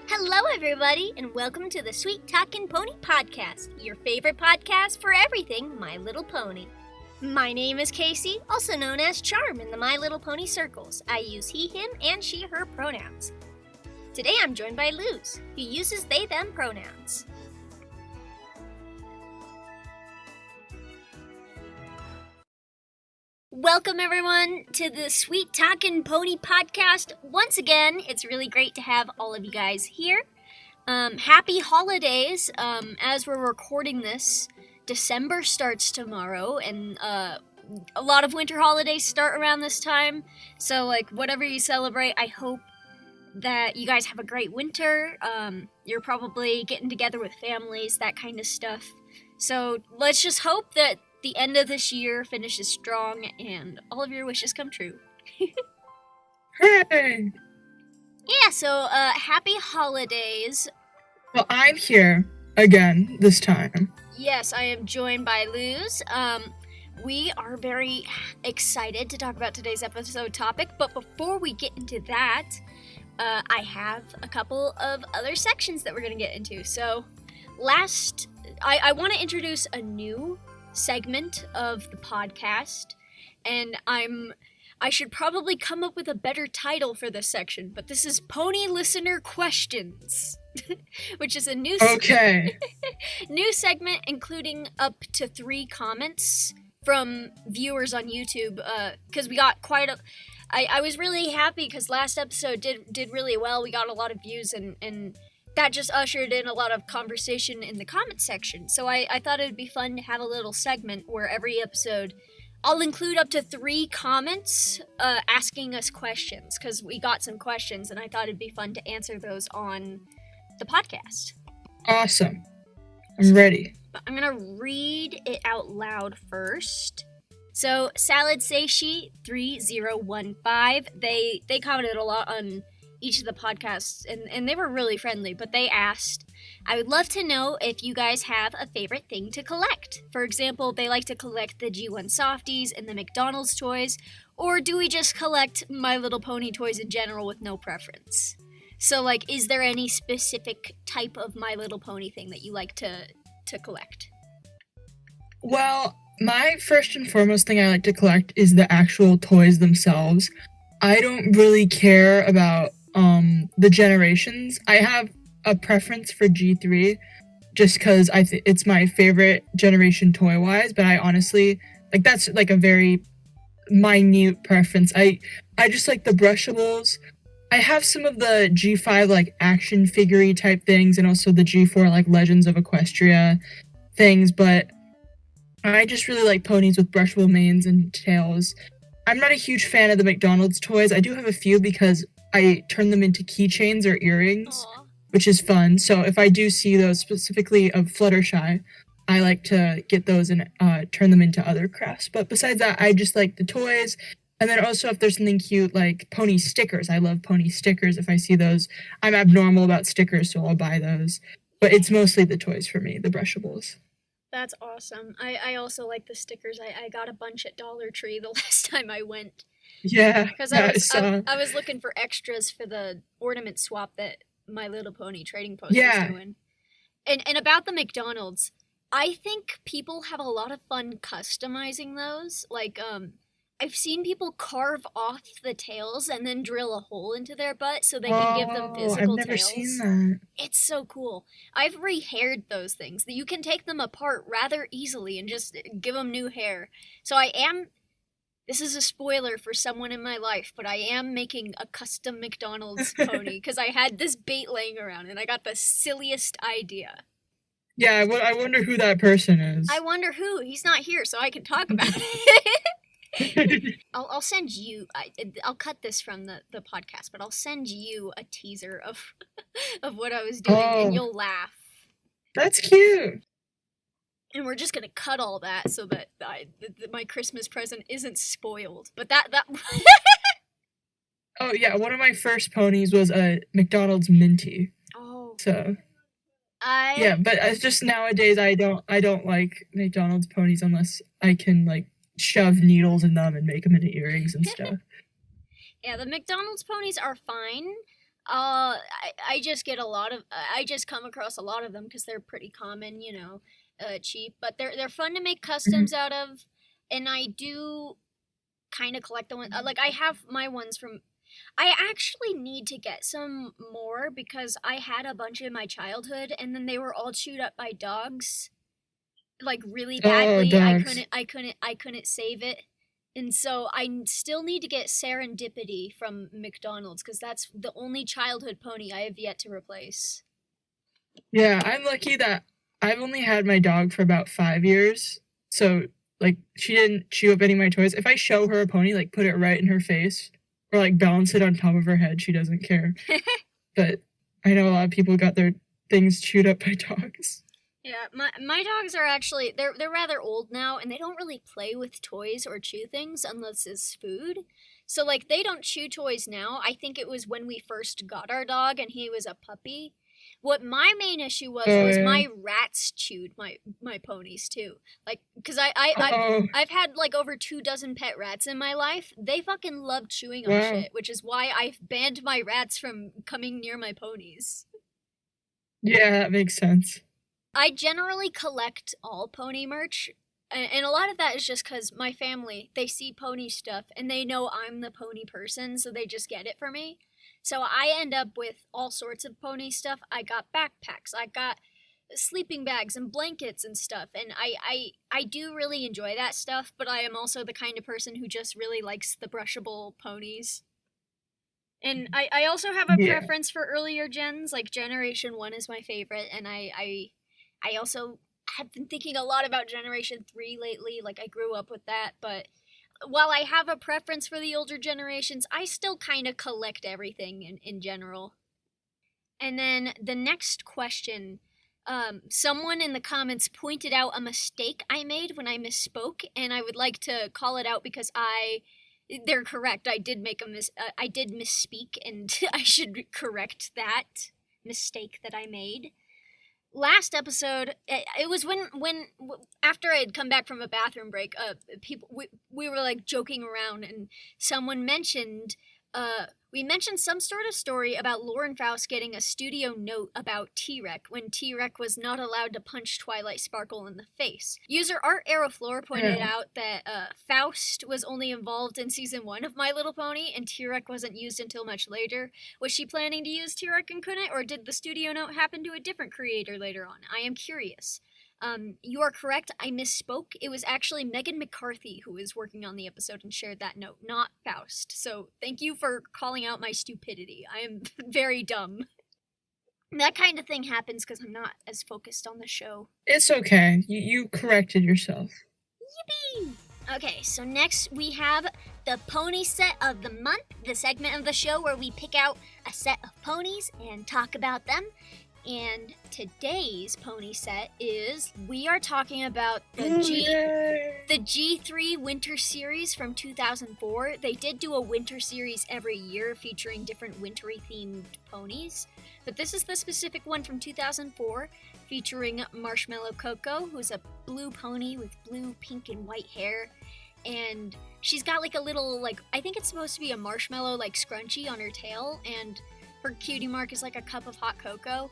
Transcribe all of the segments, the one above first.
Hello, everybody, and welcome to the Sweet Talkin Pony Podcast, your favorite podcast for everything My Little Pony. My name is Casey, also known as Charm in the My Little Pony circles. I use he, him, and she, her pronouns. Today I'm joined by Luz, who uses they, them pronouns. Welcome, everyone, to the Sweet Talkin Pony Podcast. Once again, it's really great to have all of you guys here. Happy holidays. As we're recording this, December starts tomorrow, and a lot of winter holidays start around this time. So, whatever you celebrate, I hope that you guys have a great winter. You're probably getting together with families, that kind of stuff. So, let's just hope that the end of this year finishes strong and all of your wishes come true. Hey! Yeah, so happy holidays. Well, I'm here again this time. Yes, I am joined by Luz. We are very excited to talk about today's episode topic, but before we get into that, I have a couple of other sections that we're going to get into. So, I want to introduce a new segment of the podcast, and I should probably come up with a better title for this section, but this is Pony Listener Questions, which is a new new segment including up to 3 comments from viewers on YouTube, because we got quite a... I was really happy because last episode did really well. We got a lot of views, and that just ushered in a lot of conversation in the comment section. So I thought it would be fun to have a little segment where every episode I'll include up to 3 comments asking us questions, because we got some questions and I thought it'd be fun to answer those on the podcast. Awesome. I'm ready. I'm going to read it out loud first. So Salad Seishi 3015, they commented a lot on each of the podcasts, and they were really friendly, but they asked, I would love to know if you guys have a favorite thing to collect. For example, they like to collect the G1 Softies and the McDonald's toys, or do we just collect My Little Pony toys in general with no preference? So, is there any specific type of My Little Pony thing that you like to collect? Well, my first and foremost thing I like to collect is the actual toys themselves. I don't really care about the generations. I have a preference for G3 just because it's my favorite generation toy-wise, but I honestly, that's a very minute preference. I just like the brushables. I have some of the G5 action figure type things, and also the G4 Legends of Equestria things, but I just really like ponies with brushable manes and tails. I'm not a huge fan of the McDonald's toys. I do have a few because I turn them into keychains or earrings, which is fun. So if I do see those, specifically of Fluttershy, I like to get those and turn them into other crafts. But besides that, I just like the toys. And then also if there's something cute like pony stickers, I love pony stickers. If I see those, I'm abnormal about stickers, so I'll buy those. But it's mostly the toys for me, the brushables. That's awesome. I also like the stickers. I got a bunch at Dollar Tree the last time I went. Yeah, because I was looking for extras for the ornament swap that My Little Pony Trading Post was doing. And about the McDonald's, I think people have a lot of fun customizing those. I've seen people carve off the tails and then drill a hole into their butt so they can give them physical tails. I've never seen that. It's so cool. I've re-haired those things. You can take them apart rather easily and just give them new hair. So this is a spoiler for someone in my life, but I am making a custom McDonald's pony because I had this bait laying around and I got the silliest idea. Yeah, I wonder who that person is. I wonder who. He's not here, so I can talk about it. I'll send you. I'll cut this from the podcast, but I'll send you a teaser of what I was doing, and you'll laugh. That's cute. And we're just gonna cut all that so that my Christmas present isn't spoiled. But that. Oh yeah, one of my first ponies was a McDonald's Minty. Oh. So. Yeah, but it's just nowadays I don't like McDonald's ponies unless I can shove needles in them and make them into earrings and stuff. Yeah, the McDonald's ponies are fine. I just get a lot of I just come across a lot of them because they're pretty common, cheap, but they're fun to make customs out of, and I do kind of collect the one like I have my ones from. I actually need to get some more because I had a bunch in my childhood, and then they were all chewed up by dogs, like really badly. Oh, I couldn't save it. And so I still need to get Serendipity from McDonald's because that's the only childhood pony I have yet to replace. Yeah, I'm lucky that I've only had my dog for about 5 years. So, like, she didn't chew up any of my toys. If I show her a pony, like, put it right in her face or, like, balance it on top of her head, she doesn't care. But I know a lot of people got their things chewed up by dogs. Yeah, my dogs are actually they're rather old now, and they don't really play with toys or chew things unless it's food. So like they don't chew toys now. I think it was when we first got our dog and he was a puppy. What my main issue was my rats chewed my ponies too. Like because I've had like over 24 pet rats in my life. They fucking love chewing on shit, which is why I've banned my rats from coming near my ponies. Yeah, that makes sense. I generally collect all pony merch, and a lot of that is just because my family, they see pony stuff, and they know I'm the pony person, so they just get it for me. So I end up with all sorts of pony stuff. I got backpacks, I got sleeping bags and blankets and stuff, and I do really enjoy that stuff, but I am also the kind of person who just really likes the brushable ponies. And I also have a preference for earlier gens, like Generation 1 is my favorite, and I also have been thinking a lot about Generation 3 lately. Like, I grew up with that, but while I have a preference for the older generations, I still kind of collect everything in general. And then the next question, someone in the comments pointed out a mistake I made when I misspoke, and I would like to call it out because they're correct. I did I did misspeak, and I should correct that mistake that I made. Last episode, it was when after I had come back from a bathroom break, we were like joking around, and someone mentioned we mentioned some sort of story about Lauren Faust getting a studio note about T-Rex when T-Rex was not allowed to punch Twilight Sparkle in the face. User Art Aeroflor pointed out that Faust was only involved in season 1 of My Little Pony, and T-Rex wasn't used until much later. Was she planning to use T-Rex and couldn't, or did the studio note happen to a different creator later on? I am curious. You are correct, I misspoke. It was actually Megan McCarthy who was working on the episode and shared that note, not Faust. So thank you for calling out my stupidity. I am very dumb. That kind of thing happens because I'm not as focused on the show. It's okay. You corrected yourself. Yippee! Okay, so next we have the pony set of the month, the segment of the show where we pick out a set of ponies and talk about them. And today's pony set is, we are talking about the G3 Winter Series from 2004. They did do a winter series every year featuring different wintry themed ponies. But this is the specific one from 2004 featuring Marshmallow Coco, who's a blue pony with blue, pink, and white hair. And she's got like a little, like, I think it's supposed to be a marshmallow like scrunchie on her tail, and her cutie mark is like a cup of hot cocoa.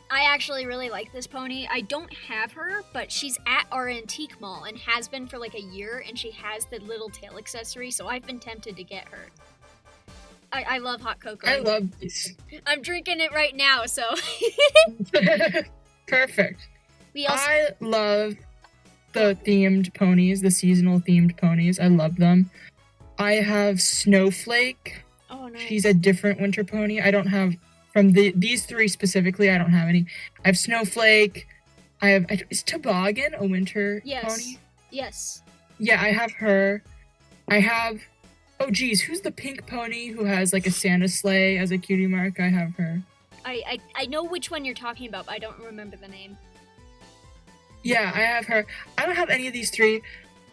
I actually really like this pony. I don't have her, but she's at our antique mall and has been for like a year, and she has the little tail accessory, so I've been tempted to get her. I love hot cocoa. I love these. I'm drinking it right now, so. Perfect. I love the themed ponies, the seasonal themed ponies. I love them. I have Snowflake. Oh, nice. She's a different winter pony. I don't have, from these three specifically, I don't have any. I have Snowflake. Is Toboggan a winter pony? Yes. Yeah, I have her. I have, oh geez, who's the pink pony who has like a Santa sleigh as a cutie mark? I have her. I know which one you're talking about, but I don't remember the name. Yeah, I have her. I don't have any of these three,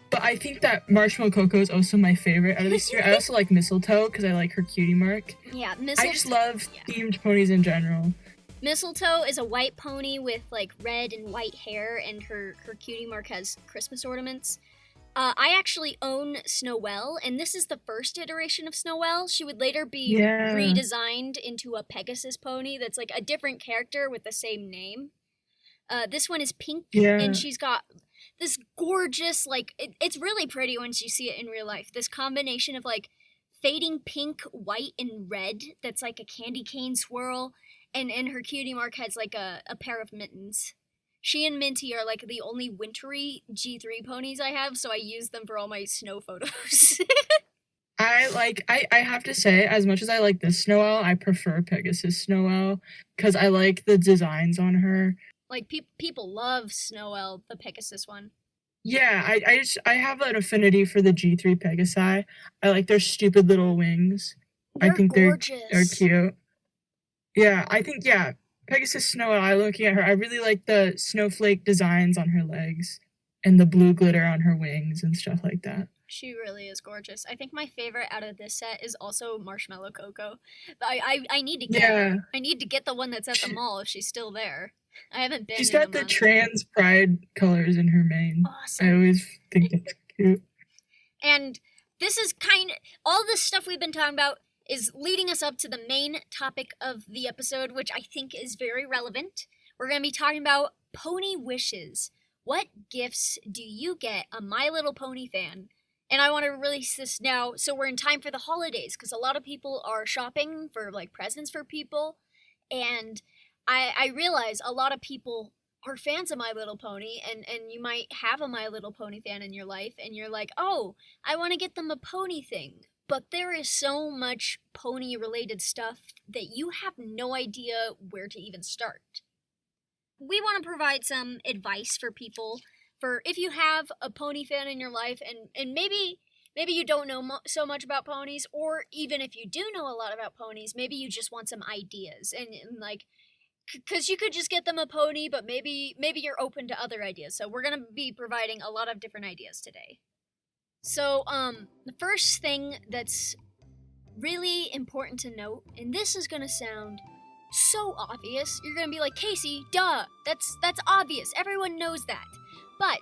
but I think that Marshmallow Coco is also my favorite out of these three. I also like Mistletoe because I like her cutie mark. Yeah, I just love themed ponies in general. Mistletoe is a white pony with like red and white hair, and her cutie mark has Christmas ornaments. I actually own Snowell, and this is the first iteration of Snowell. She would later be Yeah. redesigned into a Pegasus pony that's like a different character with the same name. This one is pink, Yeah. and she's got this gorgeous, like, it's really pretty once you see it in real life. This combination of, like, fading pink, white, and red that's like a candy cane swirl, and her cutie mark has, like, a pair of mittens. She and Minty are, like, the only wintry G3 ponies I have, so I use them for all my snow photos. I have to say, as much as I like this Snowell, I prefer Pegasus Snowell, because I like the designs on her. Like, people love Snowell, the Pegasus one. Yeah, I have an affinity for the G3 Pegasi. I like their stupid little wings. They're I think gorgeous. they're cute. Yeah, I think, yeah, Pegasus Snowell, looking at her, I really like the snowflake designs on her legs and the blue glitter on her wings and stuff like that. She really is gorgeous. I think my favorite out of this set is also Marshmallow Coco. I need to get her. I need to get the one that's at the mall if she's still there. I haven't been. She's got the trans pride colors in her mane. Awesome. I always think that's cute. And this is all this stuff we've been talking about is leading us up to the main topic of the episode, which I think is very relevant. We're going to be talking about pony wishes. What gifts do you get a My Little Pony fan? And I want to release this now so we're in time for the holidays, because a lot of people are shopping for, like, presents for people. And I realize a lot of people are fans of My Little Pony, and you might have a My Little Pony fan in your life, and you're like, oh, I want to get them a pony thing. But there is so much pony-related stuff that you have no idea where to even start. We want to provide some advice for people, for if you have a pony fan in your life, and maybe you don't know so much about ponies, or even if you do know a lot about ponies, maybe you just want some ideas, and like, because you could just get them a pony, but maybe you're open to other ideas. So we're going to be providing a lot of different ideas today. So, the first thing that's really important to note, and this is going to sound so obvious, you're going to be like, Casey, duh, that's obvious, everyone knows that. But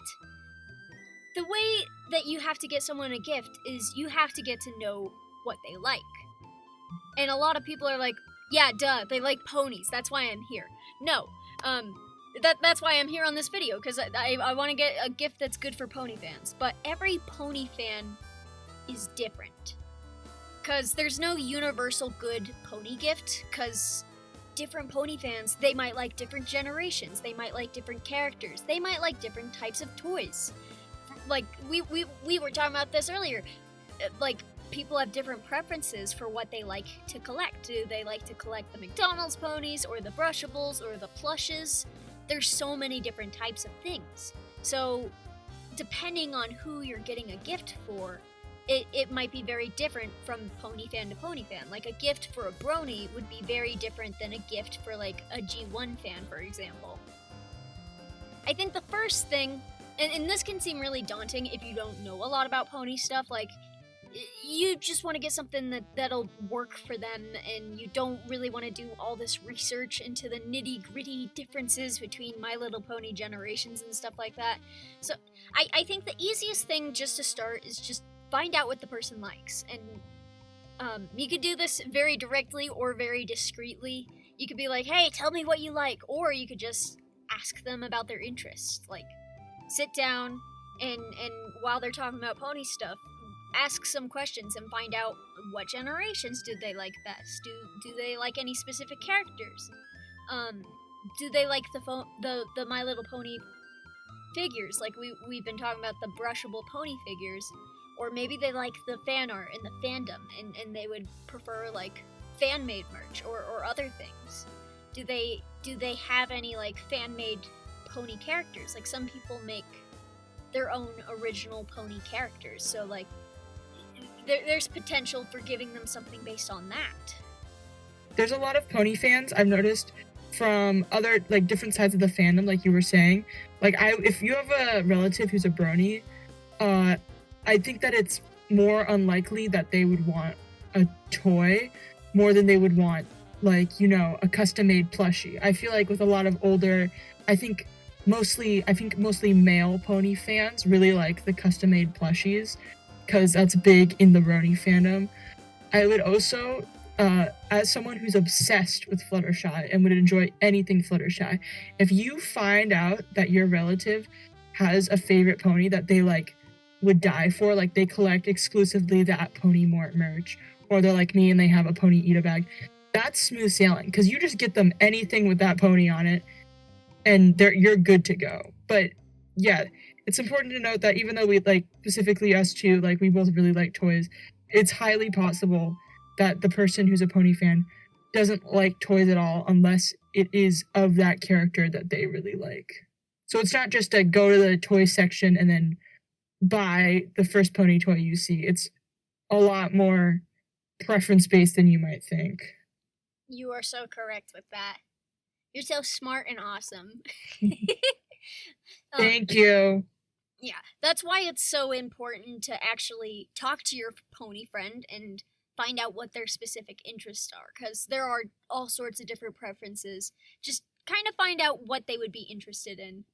the way that you have to get someone a gift is you have to get to know what they like. And a lot of people are like, yeah, duh, they like ponies, that's why I'm here. No, that's why I'm here on this video, because I want to get a gift that's good for pony fans. But every pony fan is different. Because there's no universal good pony gift, because different pony fans, they might like different generations, they might like different characters, they might like different types of toys. Like, we were talking about this earlier. Like, people have different preferences for what they like to collect. Do they like to collect the McDonald's ponies, or the brushables, or the plushes? There's so many different types of things. So, depending on who you're getting a gift for, it might be very different from pony fan to pony fan. Like, a gift for a Brony would be very different than a gift for, like, a G1 fan, for example. I think the first thing, and this can seem really daunting if you don't know a lot about pony stuff, like, you just want to get something that'll work for them, and you don't really want to do all this research into the nitty-gritty differences between My Little Pony generations and stuff like that. So I think the easiest thing just to start is just find out what the person likes. And you could do this very directly or very discreetly. You could be like, hey, tell me what you like. Or you could just ask them about their interests. Like, sit down and while they're talking about pony stuff, ask some questions and find out what generations do they like best. Do they like any specific characters? Do they like the My Little Pony figures? Like, we've been talking about the brushable pony figures. Or maybe they like the fan art and the fandom, and they would prefer, like, fan-made merch or other things. Do they have any, like, fan-made pony characters? Like, some people make their own original pony characters, so, like, there's potential for giving them something based on that. There's a lot of pony fans I've noticed from other, like, different sides of the fandom, like you were saying. Like, if you have a relative who's a Brony, I think that it's more unlikely that they would want a toy more than they would want, like, you know, a custom-made plushie. I feel like with a lot of older, I think mostly male pony fans really like the custom-made plushies, because that's big in the Brony fandom. I would also, as someone who's obsessed with Fluttershy and would enjoy anything Fluttershy, if you find out that your relative has a favorite pony that they like would die for, like they collect exclusively that Pony Mort merch, or they're like me and they have a Pony Eat-A bag, that's smooth sailing, because you just get them anything with that pony on it, and you're good to go. But yeah, it's important to note that even though we like, specifically us two, like we both really like toys, it's highly possible that the person who's a pony fan doesn't like toys at all unless it is of that character that they really like. So it's not just a go to the toy section and then buy the first pony toy you see. It's a lot more preference based than you might think. You are so correct with that. You're so smart and awesome. Thank you. Yeah, that's why it's so important to actually talk to your pony friend and find out what their specific interests are, because there are all sorts of different preferences. Just kind of find out what they would be interested in.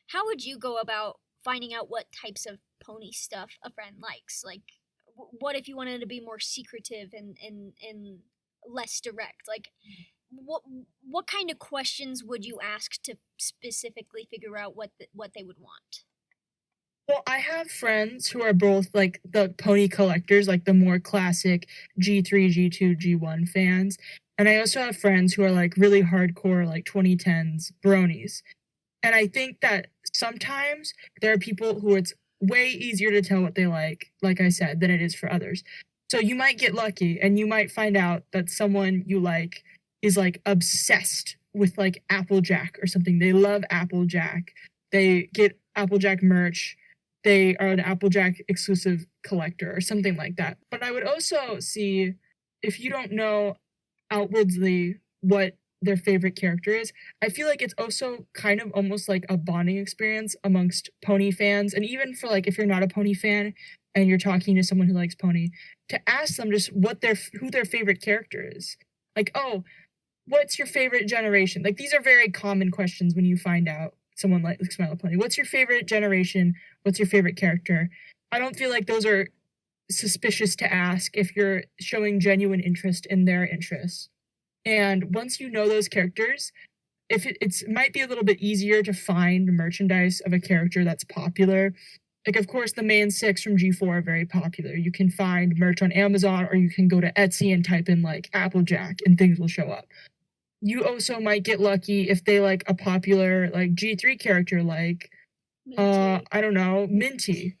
How would you go about finding out what types of pony stuff a friend likes? Like, what if you wanted to be more secretive and less direct? Like, what kind of questions would you ask to specifically figure out what they would want? Well, I have friends who are both like the pony collectors, like the more classic G3, G2, G1 fans. And I also have friends who are like really hardcore, like 2010s Bronies. And I think that sometimes there are people who it's way easier to tell what they like I said, than it is for others. So you might get lucky and you might find out that someone you like is like obsessed with like Applejack or something. They love Applejack. They get Applejack merch. They are an Applejack exclusive collector or something like that. But I would also see, if you don't know outwardly what their favorite character is, I feel like it's also kind of almost like a bonding experience amongst pony fans. And even for like, if you're not a pony fan and you're talking to someone who likes pony, to ask them just who their favorite character is. Like, oh, what's your favorite generation? Like, these are very common questions when you find out someone likes My Little Pony. What's your favorite generation? What's your favorite character? I don't feel like those are suspicious to ask if you're showing genuine interest in their interests. And once you know those characters, if it might be a little bit easier to find merchandise of a character that's popular. Like, of course, the main 6 from G4 are very popular. You can find merch on Amazon, or you can go to Etsy and type in like Applejack and things will show up. You also might get lucky if they like a popular like G3 character, like I don't know, Minty.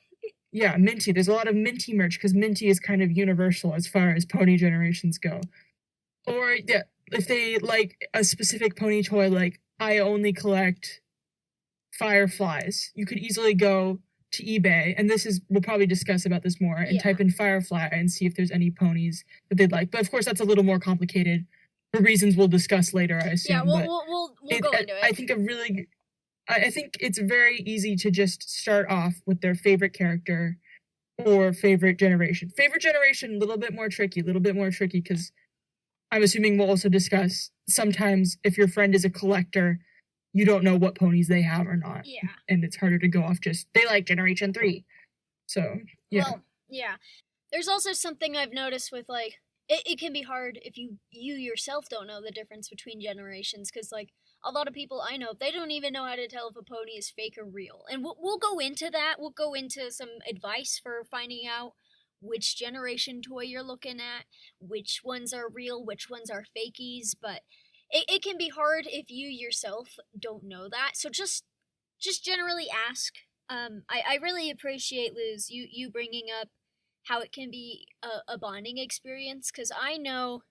Yeah, Minty. There's a lot of Minty merch because Minty is kind of universal as far as pony generations go. Or yeah, if they like a specific pony toy, like I only collect fireflies, you could easily go to eBay, and we'll probably discuss about this more, and type in firefly and see if there's any ponies that they'd like. But of course, that's a little more complicated for reasons we'll discuss later, I assume. Yeah, we'll go into it. I think it's very easy to just start off with their favorite character or favorite generation. Favorite generation, a little bit more tricky, because I'm assuming we'll also discuss sometimes if your friend is a collector, you don't know what ponies they have or not. Yeah. And it's harder to go off just, they like generation 3. So, yeah. Well, yeah. There's also something I've noticed with, like, it can be hard if you yourself don't know the difference between generations, because, like, a lot of people I know, they don't even know how to tell if a pony is fake or real. And we'll go into that. We'll go into some advice for finding out which generation toy you're looking at, which ones are real, which ones are fakies, but it can be hard if you yourself don't know that. So just generally ask. I really appreciate, Luz, you bringing up how it can be a bonding experience, because I know,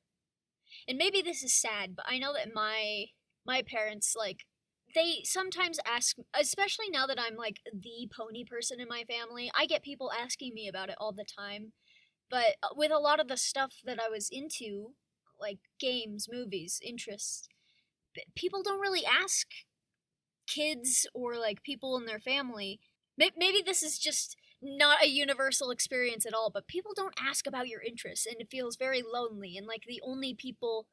and maybe this is sad, but I know that my parents, like, they sometimes ask, especially now that I'm like the pony person in my family, I get people asking me about it all the time. But with a lot of the stuff that I was into, like games, movies, interests, people don't really ask kids or like people in their family. Maybe this is just not a universal experience at all, but people don't ask about your interests, and it feels very lonely, and like the only people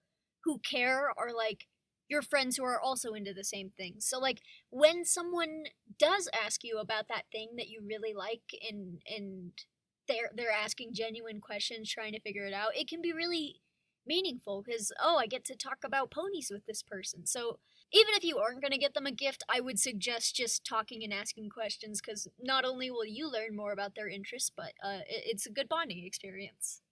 who care are like your friends who are also into the same thing. So like when someone does ask you about that thing that you really like and they're asking genuine questions trying to figure it out, it can be really meaningful because I get to talk about ponies with this person. So even if you aren't going to get them a gift, I would suggest just talking and asking questions because not only will you learn more about their interests, but it's a good bonding experience.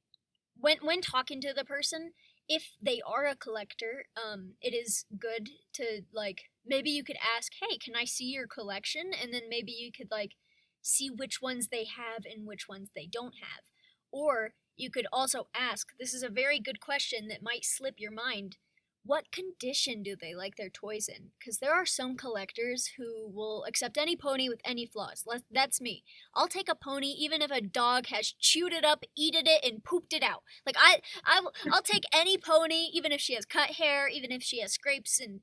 When talking to the person, if they are a collector, it is good to, like, maybe you could ask, hey, can I see your collection? And then maybe you could, like, see which ones they have and which ones they don't have. Or you could also ask, this is a very good question that might slip your mind, what condition do they like their toys in? Because there are some collectors who will accept any pony with any flaws. That's me. I'll take a pony even if a dog has chewed it up, eaten it, and pooped it out. Like I'll take any pony even if she has cut hair, even if she has scrapes and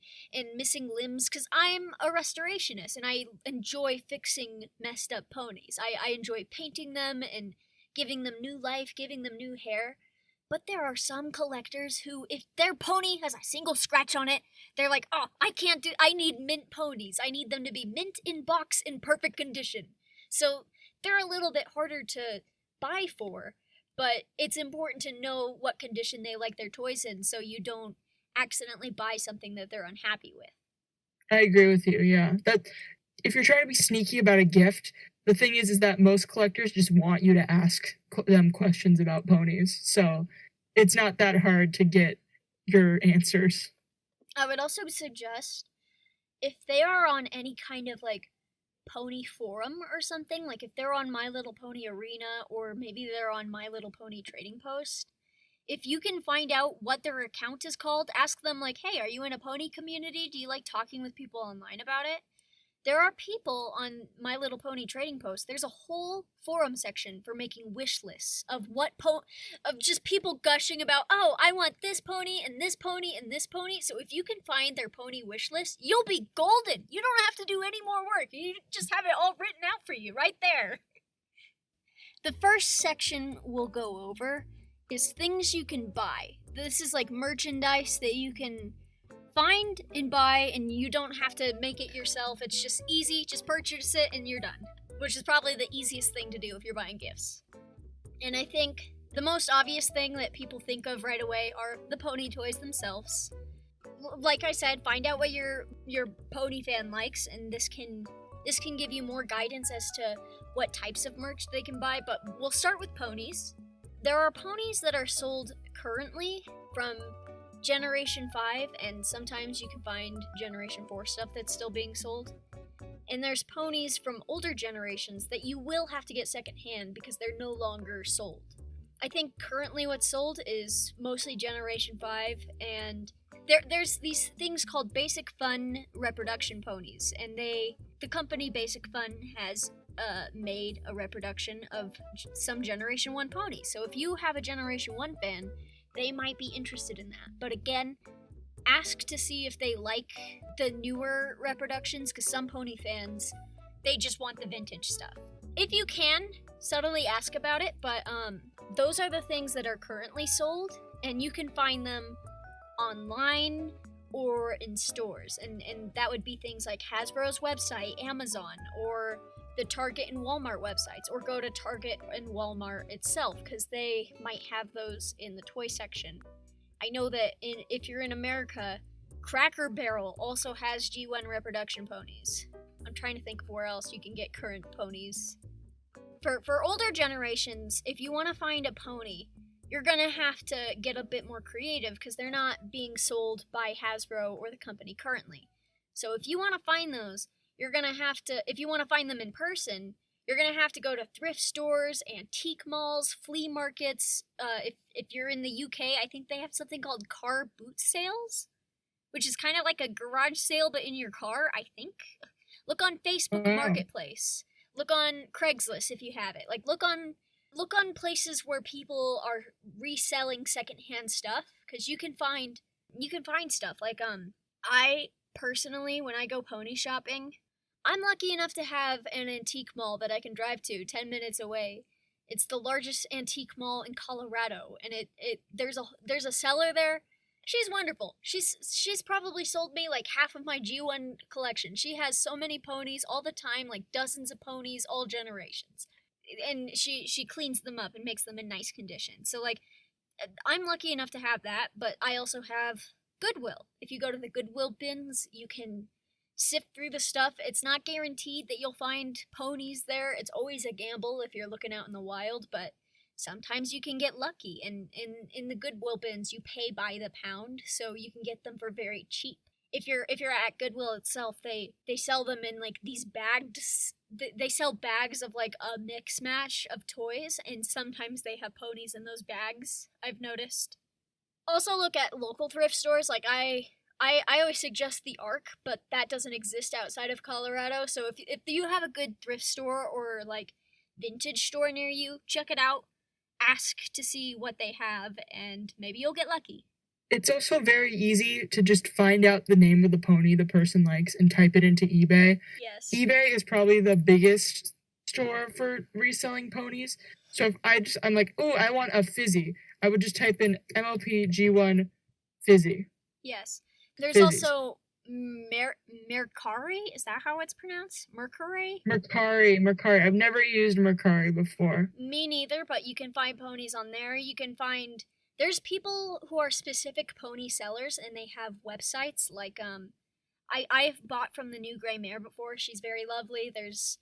missing limbs. Because I'm a restorationist and I enjoy fixing messed up ponies. I enjoy painting them and giving them new life, giving them new hair. But there are some collectors who, if their pony has a single scratch on it, they're like, I need mint ponies. I need them to be mint in box in perfect condition. So they're a little bit harder to buy for, but it's important to know what condition they like their toys in so you don't accidentally buy something that they're unhappy with. I agree with you, yeah. That if you're trying to be sneaky about a gift, the thing is that most collectors just want you to ask them questions about ponies, so it's not that hard to get your answers. I would also suggest, if they are on any kind of, like, pony forum or something, like if they're on My Little Pony Arena or maybe they're on My Little Pony Trading Post, if you can find out what their account is called, ask them, like, hey, are you in a pony community? Do you like talking with people online about it? There are people on My Little Pony Trading Post. There's a whole forum section for making wish lists of of just people gushing about, I want this pony and this pony and this pony. So if you can find their pony wish list, you'll be golden. You don't have to do any more work. You just have it all written out for you right there. The first section we'll go over is things you can buy. This is like merchandise that you can find and buy, and you don't have to make it yourself. It's just easy. Just purchase it and you're done, which is probably the easiest thing to do if you're buying gifts. And I think the most obvious thing that people think of right away are the pony toys themselves. Like I said, find out what your pony fan likes, and this can give you more guidance as to what types of merch they can buy. But we'll start with ponies. There are ponies that are sold currently from Generation 5, and sometimes you can find Generation 4 stuff that's still being sold. And there's ponies from older generations that you will have to get secondhand because they're no longer sold. I think currently what's sold is mostly Generation 5, and there's these things called Basic Fun reproduction ponies, and the company Basic Fun has made a reproduction of some Generation 1 ponies. So if you have a Generation 1 fan, they might be interested in that. But again, ask to see if they like the newer reproductions, because some pony fans, they just want the vintage stuff. If you can, subtly ask about it, but those are the things that are currently sold, and you can find them online or in stores. And that would be things like Hasbro's website, Amazon, or the Target and Walmart websites, or go to Target and Walmart itself, because they might have those in the toy section. I know that if you're in America, Cracker Barrel also has G1 reproduction ponies. I'm trying to think of where else you can get current ponies. For older generations, if you want to find a pony, you're gonna have to get a bit more creative because they're not being sold by Hasbro or the company currently. So if you want to find those, you're gonna have to, if you want to find them in person, you're gonna have to go to thrift stores, antique malls, flea markets. If you're in the UK, I think they have something called car boot sales, which is kind of like a garage sale but in your car, I think. Look on Facebook Marketplace. Look on Craigslist if you have it. Like look on places where people are reselling secondhand stuff, because you can find stuff. Like I personally, when I go pony shopping, I'm lucky enough to have an antique mall that I can drive to 10 minutes away. It's the largest antique mall in Colorado, and there's a seller there, She's wonderful. She's probably sold me like half of my G1 collection. She has so many ponies all the time, like dozens of ponies, all generations. And she cleans them up and makes them in nice condition. So like I'm lucky enough to have that, but I also have Goodwill. If you go to the Goodwill bins, you can sift through the stuff. It's not guaranteed that you'll find ponies there. It's always a gamble if you're looking out in the wild, but sometimes you can get lucky. And in the Goodwill bins, you pay by the pound, so you can get them for very cheap. If you're at Goodwill itself, they sell them in like these bags. They sell bags of like a mix mash of toys, and sometimes they have ponies in those bags, I've noticed. Also look at local thrift stores. Like I always suggest the Ark, but that doesn't exist outside of Colorado. So if you have a good thrift store or like vintage store near you, check it out. Ask to see what they have, and maybe you'll get lucky. It's also very easy to just find out the name of the pony the person likes and type it into eBay. Yes. eBay is probably the biggest store for reselling ponies. So if I'm like, oh, I want a fizzy, I would just type in MLP G1 fizzy. Yes. There's Fizzies. also Mercari. Is that how it's pronounced? Mercari? Mercari. I've never used Mercari before. Me neither, but you can find ponies on there. You can find... There's people who are specific pony sellers, and they have websites like I've bought from the New Gray Mare before. She's very lovely. There's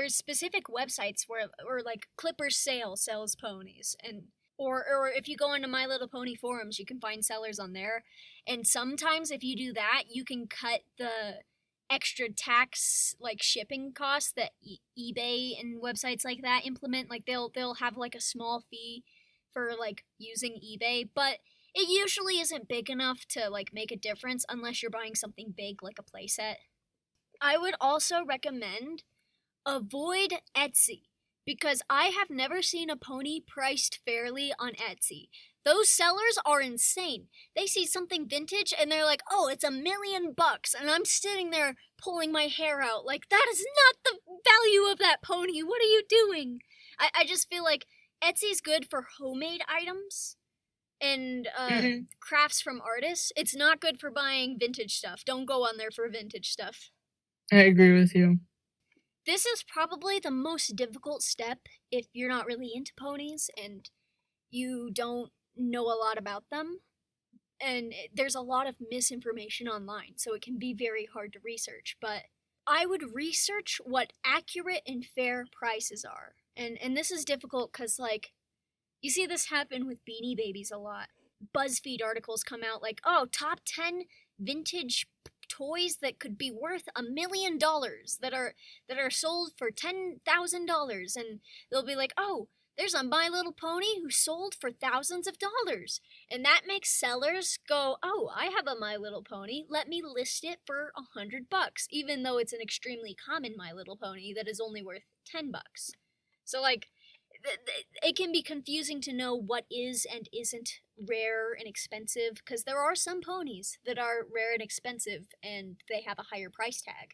specific websites where or like Clipper's Sale sells ponies, and or if you go into My Little Pony forums, you can find sellers on there. And sometimes if you do that, you can cut the extra tax like shipping costs that eBay and websites like that implement. Like they'll have like a small fee for like using eBay, but it usually isn't big enough to like make a difference unless you're buying something big like a playset. I would also recommend avoid Etsy, because I have never seen a pony priced fairly on Etsy. Those sellers are insane. They see something vintage and they're like, oh, it's $1 million. And I'm sitting there pulling my hair out like, that is not the value of that pony. What are you doing? I just feel like Etsy's good for homemade items and crafts from artists. It's not good for buying vintage stuff. Don't go on there for vintage stuff. I agree with you. This is probably the most difficult step if you're not really into ponies and you don't know a lot about them. And there's a lot of misinformation online, so it can be very hard to research. But I would research what accurate and fair prices are. And this is difficult because, like, you see this happen with Beanie Babies a lot. BuzzFeed articles come out like, oh, top 10 vintage toys that could be worth $1 million that are sold for $10,000. And they'll be like, oh, there's a My Little Pony who sold for thousands of dollars. And that makes sellers go, oh, I have a My Little Pony. Let me list it for $100, even though it's an extremely common My Little Pony that is only worth $10. So, like, it can be confusing to know what is and isn't rare and expensive, because there are some ponies that are rare and expensive, and they have a higher price tag.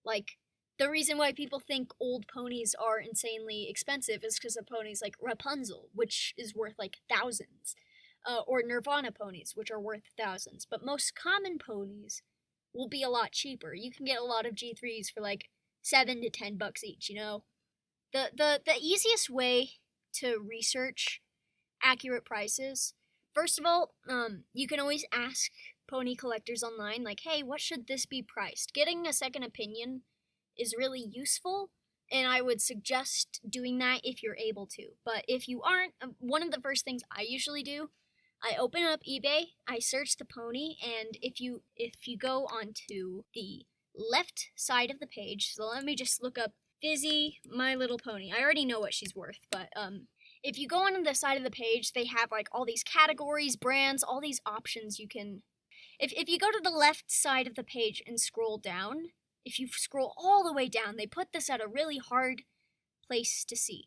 Like, the reason why people think old ponies are insanely expensive is because of ponies like Rapunzel, which is worth, like, thousands, or Nirvana ponies, which are worth thousands. But most common ponies will be a lot cheaper. You can get a lot of G3s for, like, $7 to $10 each, you know? The easiest way to research accurate prices, first of all, you can always ask pony collectors online, like, hey, what should this be priced? Getting a second opinion is really useful, and I would suggest doing that if you're able to. But if you aren't, one of the first things I usually do, I open up eBay, I search the pony, and if you go onto the left side of the page, so let me just look up Fizzy, My Little Pony. I already know what she's worth, but if you go on the side of the page, they have like all these categories, brands, all these options you can... If you go to the left side of the page and scroll down, if you scroll all the way down, they put this at a really hard place to see.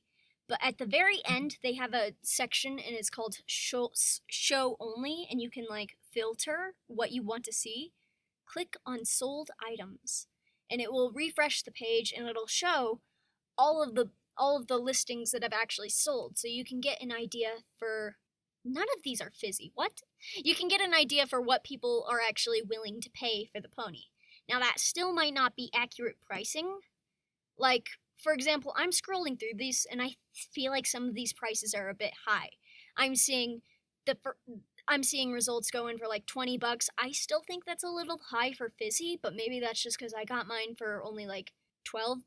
But at the very end, they have a section, and it's called Show Only, and you can like filter what you want to see. Click on Sold Items, and it will refresh the page, and it'll show all of the listings that have actually sold, so you can get an idea for None of these are fizzy. What? You can get an idea for what people are actually willing to pay for the pony. Now, that still might not be accurate pricing. Like, for example, I'm scrolling through these, and I feel like some of these prices are a bit high. I'm seeing results going for like $20. I still think that's a little high for fizzy, but maybe that's just because I got mine for only like $12.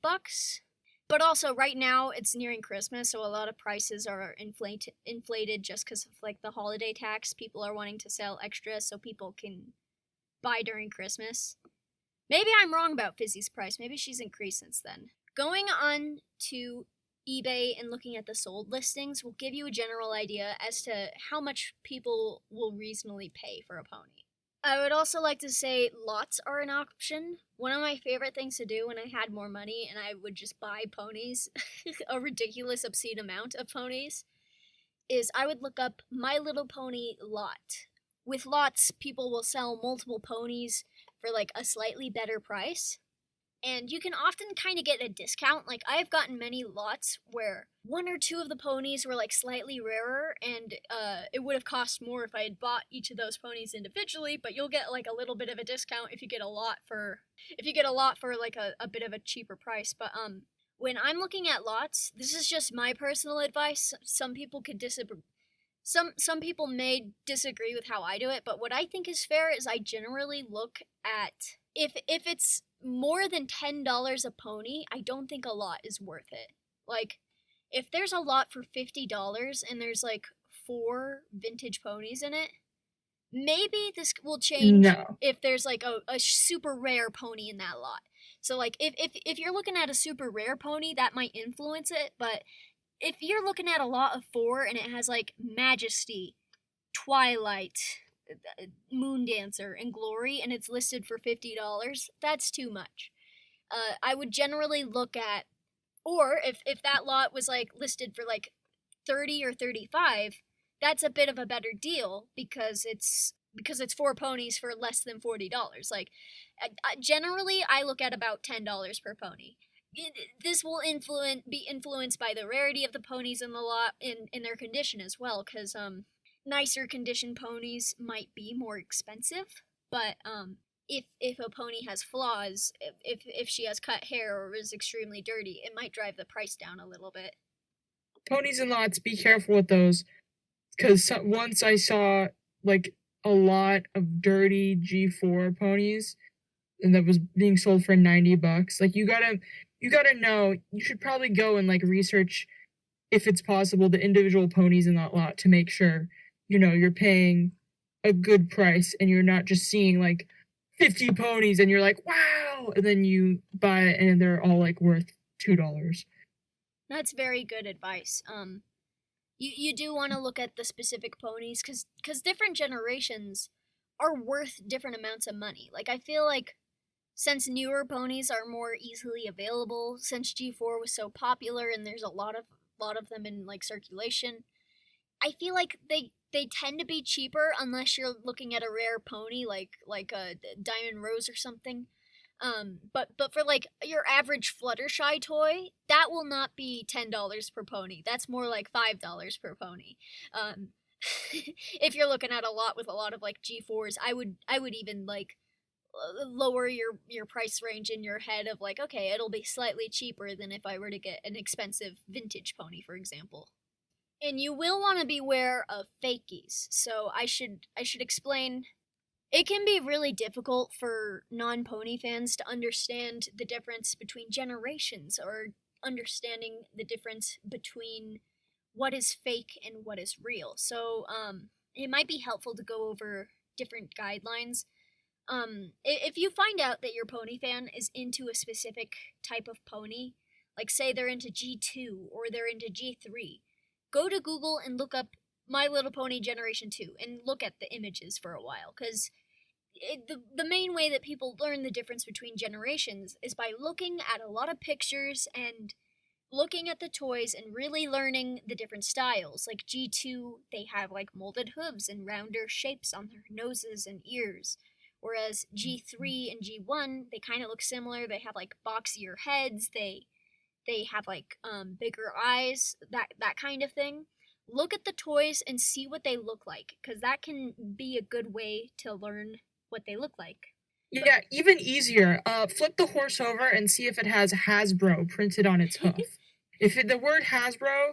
But also, right now, it's nearing Christmas, so a lot of prices are inflated just because of, like, the holiday tax. People are wanting to sell extra so people can buy during Christmas. Maybe I'm wrong about Fizzy's price. Maybe she's increased since then. Going on to eBay and looking at the sold listings will give you a general idea as to how much people will reasonably pay for a pony. I would also like to say lots are an option. One of my favorite things to do when I had more money and I would just buy ponies, a ridiculous, obscene amount of ponies, is I would look up My Little Pony lot. With lots, people will sell multiple ponies for like a slightly better price. And you can often kind of get a discount. Like, I've gotten many lots where one or two of the ponies were like slightly rarer, and it would have cost more if I had bought each of those ponies individually. But you'll get like a little bit of a discount if you get a lot for like a bit of a cheaper price. But when I'm looking at lots, this is just my personal advice. Some people could disagree. Some people may disagree with how I do it, but what I think is fair is I generally look at if it's more than $10 a pony, I don't think a lot is worth it. Like, if there's a lot for $50 and there's like 4 vintage ponies in it, maybe this will change if there's like a super rare pony in that lot. So like if you're looking at a super rare pony, that might influence it, but if you're looking at a lot of 4 and it has like Majesty, Twilight, Moon Dancer, and Glory, and it's listed for $50, that's too much. I would generally look at, or if that lot was like listed for like 30 or 35, that's a bit of a better deal because it's 4 ponies for less than $40. Like, generally, I look at about $10 per pony. This will be influenced by the rarity of the ponies in the lot and their condition as well, because nicer conditioned ponies might be more expensive, but if a pony has flaws, if she has cut hair or is extremely dirty, it might drive the price down a little bit. Ponies and lots, be careful with those, because once I saw like a lot of dirty G4 ponies, and that was being sold for $90. Like, you gotta know, you should probably go and like research if it's possible the individual ponies in that lot to make sure, you're paying a good price and you're not just seeing like 50 ponies and you're like, wow, and then you buy it and they're all like worth $2. That's very good advice. You do want to look at the specific ponies because different generations are worth different amounts of money. Like, I feel like since newer ponies are more easily available, since G4 was so popular and there's a lot of them in like circulation, I feel like they tend to be cheaper unless you're looking at a rare pony like a Diamond Rose or something. But for like your average Fluttershy toy, that will not be $10 per pony. That's more like $5 per pony. If you're looking at a lot with a lot of like G4s, I would even like lower your price range in your head of like, okay, it'll be slightly cheaper than if I were to get an expensive vintage pony, for example. And you will want to beware of fakies. So I should explain. It can be really difficult for non-pony fans to understand the difference between generations, or understanding the difference between what is fake and what is real. So it might be helpful to go over different guidelines. If you find out that your pony fan is into a specific type of pony, like say they're into G2 or they're into G3, go to Google and look up My Little Pony Generation 2 and look at the images for a while, because the main way that people learn the difference between generations is by looking at a lot of pictures and looking at the toys and really learning the different styles. Like G2, they have like molded hooves and rounder shapes on their noses and ears. Whereas G3 and G1, they kind of look similar. They have like boxier heads. They have like bigger eyes, that kind of thing. look at the toys and see what they look like, because that can be a good way to learn what they look like. Yeah, even easier. Flip the horse over and see if it has Hasbro printed on its hoof. The word Hasbro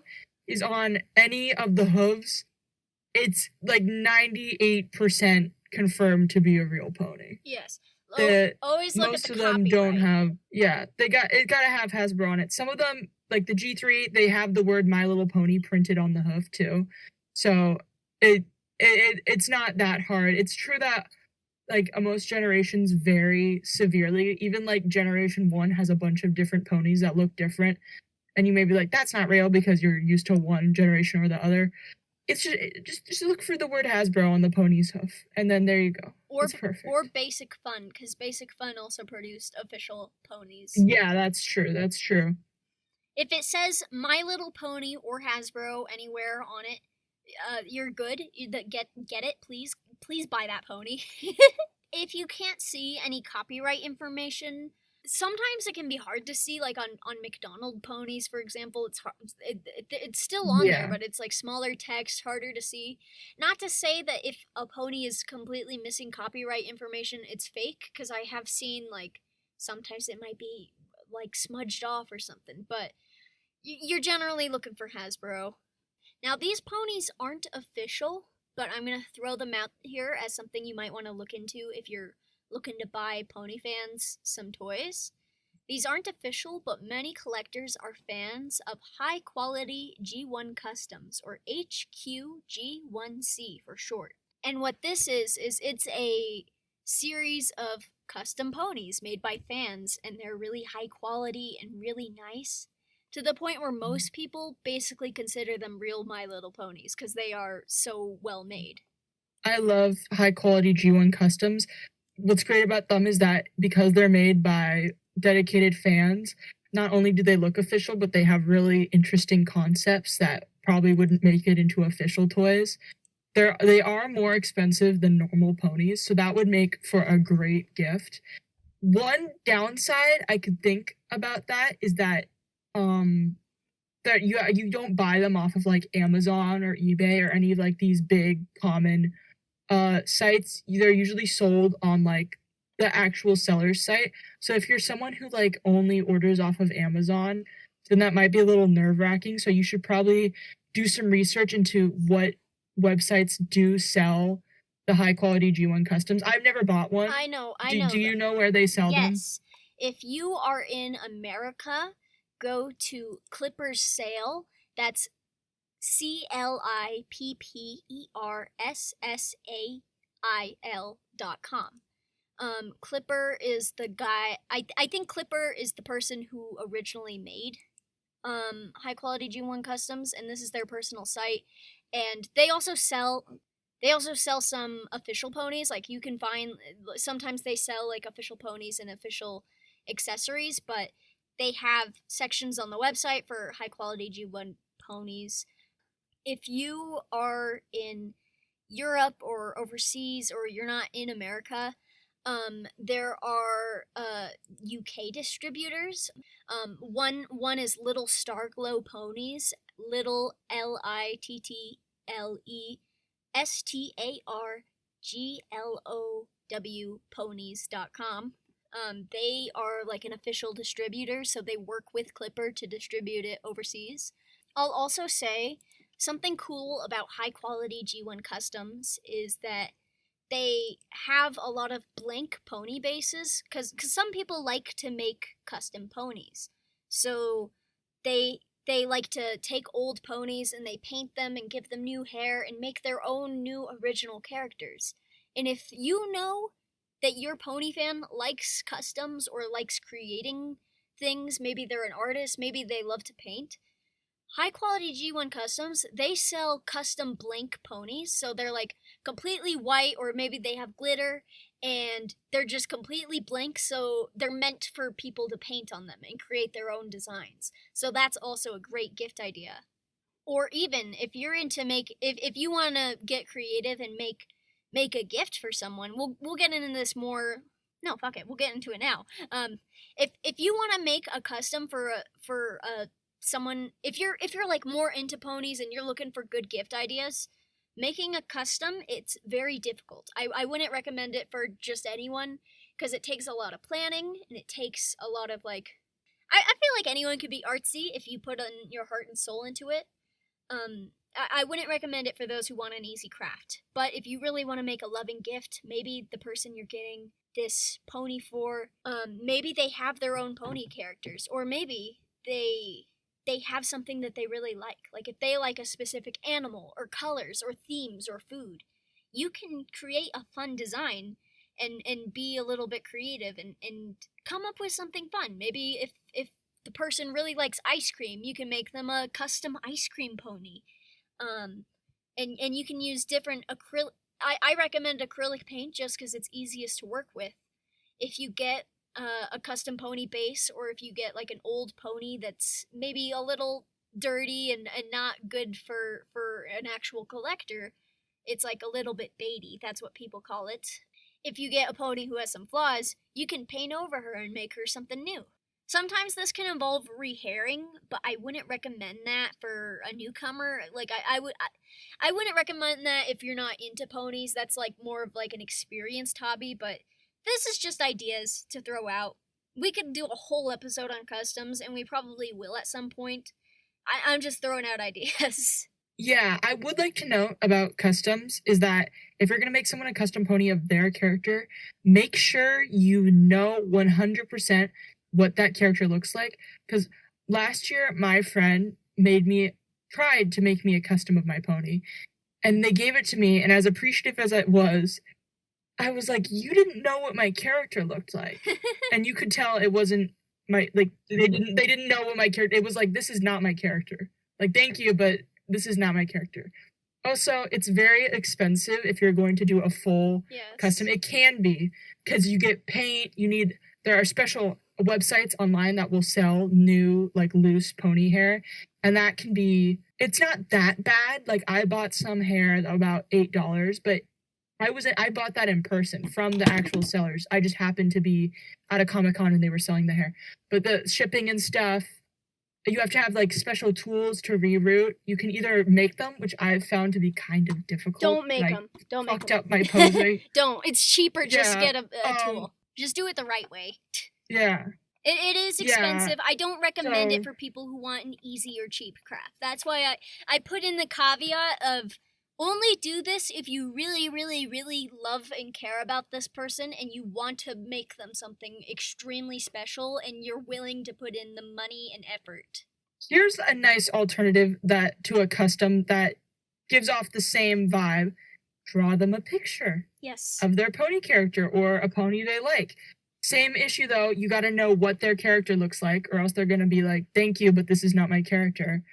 is on any of the hooves, it's like 98% confirmed to be a real pony. Yes. Always look most at the of them don't have. Yeah, it gotta have Hasbro on it. Some of them, like the G3, they have the word My Little Pony printed on the hoof too. So it's not that hard. It's true that like most generations vary severely. Even like generation 1 has a bunch of different ponies that look different, and you may be like, that's not real because you're used to one generation or the other. It's just look for the word Hasbro on the pony's hoof, and then there you go. It's perfect. Or Basic Fun, because Basic Fun also produced official ponies. Yeah, that's true. That's true. If it says My Little Pony or Hasbro anywhere on it, you're good. Get it, please. Please buy that pony. If you can't see any copyright information, sometimes it can be hard to see, like on McDonald ponies, for example. It's hard, it's still on there, but it's like smaller text, harder to see. Not to say that if a pony is completely missing copyright information, it's fake, because I have seen, like, sometimes it might be like smudged off or something, but you're generally looking for Hasbro. Now, these ponies aren't official, but I'm going to throw them out here as something you might want to look into if you're looking to buy pony fans some toys. These aren't official, but many collectors are fans of high-quality G1 Customs, or HQG1C for short. And what this is it's a series of custom ponies made by fans, and they're really high quality and really nice, to the point where most people basically consider them real My Little Ponies because they are so well made. I love high quality G1 Customs. What's great about them is that because they're made by dedicated fans, not only do they look official, but they have really interesting concepts that probably wouldn't make it into official toys. They are more expensive than normal ponies, so that would make for a great gift. One downside I could think about that is that that you don't buy them off of like Amazon or eBay or any of like these big common sites. They're usually sold on like the actual seller's site. So if you're someone who like only orders off of Amazon, then that might be a little nerve-wracking. So you should probably do some research into what websites do sell the high quality G1 Customs. I've never bought one. I know. Do you know where they sell them? Yes. If you are in America, go to Clipper's Sale. That's ClipperSSAIL.com. Clipper is the guy. I think Clipper is the person who originally made high quality G1 Customs, and this is their personal site. And they also sell some official ponies. Like, you can find, sometimes they sell like official ponies and official accessories, but they have sections on the website for high quality G1 ponies. If you are in Europe or overseas, or you're not in America, there are UK distributors. One is Little Starglow Ponies, Little LITTLESTARGLOW ponies.com. They are like an official distributor, so they work with Clipper to distribute it overseas. I'll also say something cool about high quality G1 Customs is that they have a lot of blank pony bases, because some people like to make custom ponies. So they like to take old ponies and they paint them and give them new hair and make their own new original characters. And if you know that your pony fan likes customs or likes creating things, maybe they're an artist, maybe they love to paint, high quality G1 Customs, they sell custom blank ponies. So they're like completely white, or maybe they have glitter and they're just completely blank, so they're meant for people to paint on them and create their own designs. So that's also a great gift idea. Or even if you're into if you want to get creative and make a gift for someone, we'll get into this more. No, fuck it, we'll get into it now. If you want to make a custom for a if you're like more into ponies and you're looking for good gift ideas, making a custom, it's very difficult. I wouldn't recommend it for just anyone because it takes a lot of planning and it takes a lot of like I feel like anyone could be artsy if you put your heart and soul into it. I wouldn't recommend it for those who want an easy craft. But if you really want to make a loving gift, maybe the person you're getting this pony for, maybe they have their own pony characters, or maybe they have something that they really like. Like if they like a specific animal or colors or themes or food, you can create a fun design and be a little bit creative and come up with something fun. Maybe if the person really likes ice cream, you can make them a custom ice cream pony. And you can use different acrylic. I recommend acrylic paint just because it's easiest to work with. If you get a custom pony base, or if you get like an old pony that's maybe a little dirty and not good for an actual collector, it's like a little bit baity. That's what people call it. If you get a pony who has some flaws, you can paint over her and make her something new. Sometimes this can involve rehairing, but I wouldn't recommend that for a newcomer. Like I wouldn't recommend that if you're not into ponies. That's like more of like an experienced hobby, but this is just ideas to throw out. We could do a whole episode on customs, and we probably will at some point. I'm just throwing out ideas. Yeah, I would like to note about customs is that if you're going to make someone a custom pony of their character, make sure you know 100% what that character looks like. Because last year, my friend tried to make me a custom of my pony, and they gave it to me, and as appreciative as I was like, you didn't know what my character looked like. And you could tell it wasn't they didn't know what my character, it was like, this is not my character. Like, thank you, but this is not my character. Also, it's very expensive if you're going to do a full custom. It can be, because you get paint, there are special websites online that will sell new, like, loose pony hair, and that can be, it's not that bad. Like, I bought some hair about $8, but I bought that in person from the actual sellers. I just happened to be at a Comic-Con and they were selling the hair. But the shipping and stuff, you have to have like special tools to reroute. You can either make them, which I've found to be kind of difficult. Don't make them. Don't make them. Fucked up my posing. Don't. It's cheaper just to get a tool. Just do it the right way. Yeah. It is expensive. I don't recommend it for people who want an easy or cheap craft. That's why I put in the caveat of only do this if you really, really, really love and care about this person and you want to make them something extremely special and you're willing to put in the money and effort. Here's a nice alternative to a custom that gives off the same vibe. Draw them a picture of their pony character or a pony they like. Same issue though, you gotta know what their character looks like or else they're gonna be like, thank you, but this is not my character.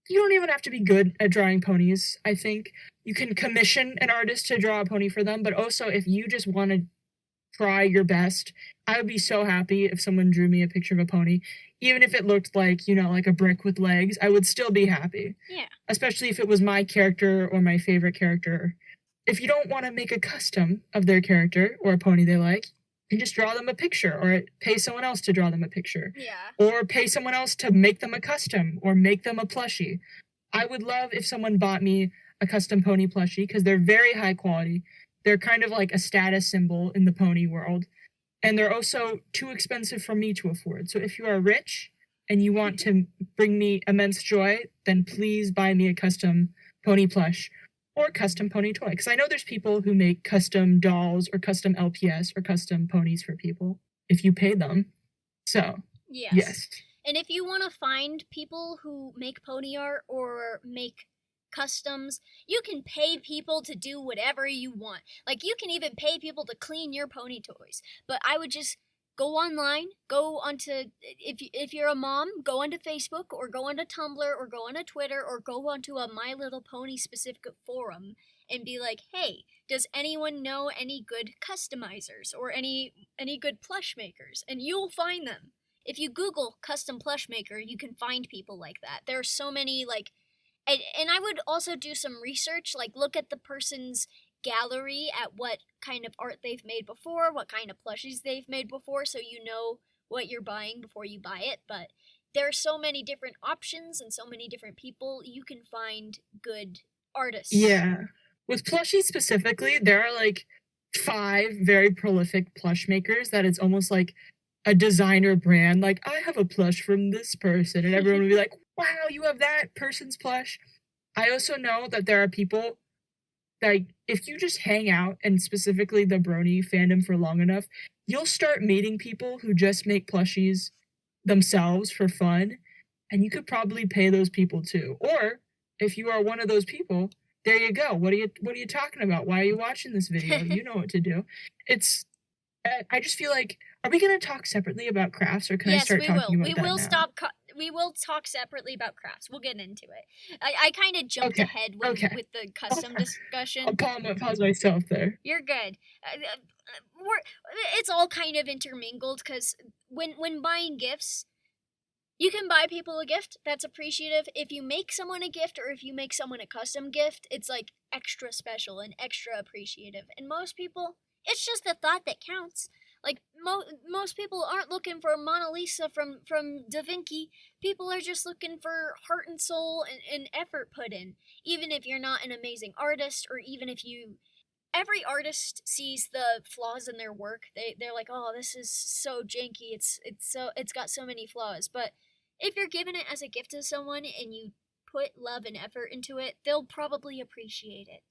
You don't even have to be good at drawing ponies, I think. You can commission an artist to draw a pony for them, but also if you just want to try your best, I would be so happy if someone drew me a picture of a pony. Even if it looked like, like a brick with legs, I would still be happy. Yeah. Especially if it was my character or my favorite character. If you don't want to make a custom of their character or a pony they like, you can just draw them a picture or pay someone else to draw them a picture. Yeah. Or pay someone else to make them a custom or make them a plushie. I would love if someone bought me a custom pony plushie because they're very high quality. They're kind of like a status symbol in the pony world. And they're also too expensive for me to afford. So if you are rich and you want to bring me immense joy, then please buy me a custom pony plush or custom pony toy. Because I know there's people who make custom dolls or custom LPS or custom ponies for people if you pay them. So, yes. And if you want to find people who make pony art or make customs, you can pay people to do whatever you want. Like, you can even pay people to clean your pony toys. But I would just go online, go onto, if you're a mom, go onto Facebook or go onto Tumblr or go onto Twitter or go onto a My Little Pony specific forum and be like, hey, does anyone know any good customizers or any good plush makers? And you'll find them. If you Google custom plush maker, you can find people like that. There are so many, like, and I would also do some research, like look at the person's gallery at what kind of art they've made before, what kind of plushies they've made before, so you know what you're buying before you buy it. But there are so many different options and so many different people. You can find good artists. Yeah. With plushies specifically, there are like 5 very prolific plush makers that it's almost like a designer brand. Like, I have a plush from this person, and everyone would be like, wow, you have that person's plush. I also know that there are people that if you just hang out, and specifically the Brony fandom, for long enough, you'll start meeting people who just make plushies themselves for fun, and you could probably pay those people too. Or if you are one of those people, there you go. What are you talking about? Why are you watching this video? You know what to do. It's I just feel like, are we going to talk separately about crafts, or can I start talking about that now? We will talk separately about crafts. We'll get into it. I kind of jumped ahead with the custom discussion. I'll pause myself there. You're good. It's all kind of intermingled, because when buying gifts, you can buy people a gift that's appreciative. If you make someone a gift, or if you make someone a custom gift, it's like extra special and extra appreciative. And most people, it's just the thought that counts. Like, most people aren't looking for Mona Lisa from Da Vinci. People are just looking for heart and soul and effort put in. Even if you're not an amazing artist, or even if you... Every artist sees the flaws in their work. They're like, oh, this is so janky. It's got so many flaws. But if you're giving it as a gift to someone and you put love and effort into it, they'll probably appreciate it.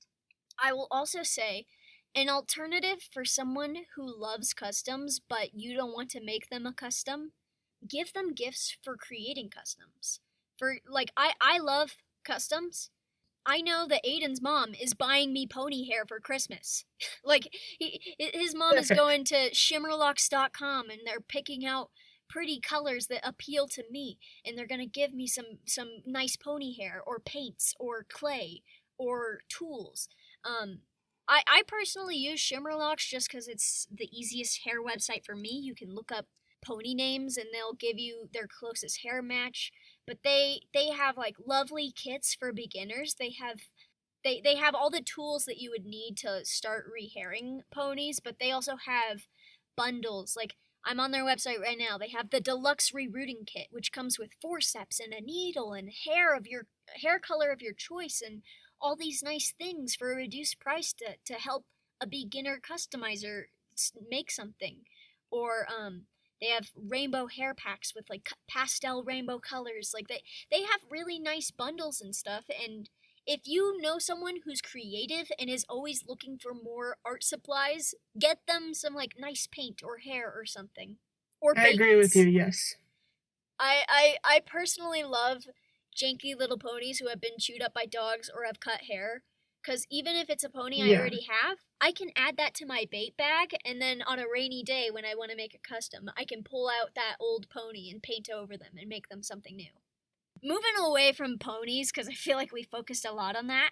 I will also say, an alternative for someone who loves customs but you don't want to make them a custom, give them gifts for creating customs. For, like, I love customs. I know that Aiden's mom is buying me pony hair for Christmas. Like, his mom is going to shimmerlocks.com, and they're picking out pretty colors that appeal to me, and they're gonna give me some nice pony hair, or paints, or clay, or tools. I personally use Shimmerlocks just because it's the easiest hair website for me. You can look up pony names and they'll give you their closest hair match. But they have like lovely kits for beginners. They have all the tools that you would need to start rehairing ponies, but they also have bundles. Like, I'm on their website right now. They have the deluxe rerouting kit, which comes with forceps and a needle and hair color of your choice, and all these nice things for a reduced price to help a beginner customizer make something. Or they have rainbow hair packs with like pastel rainbow colors. Like, they have really nice bundles and stuff. And if you know someone who's creative and is always looking for more art supplies, get them some like nice paint or hair or something. Or I agree with you, yes. I personally love janky little ponies who have been chewed up by dogs or have cut hair, because even if it's a pony I already have, I can add that to my bait bag, and then on a rainy day when I want to make a custom, I can pull out that old pony and paint over them and make them something new. Moving away from ponies, because I feel like we focused a lot on that,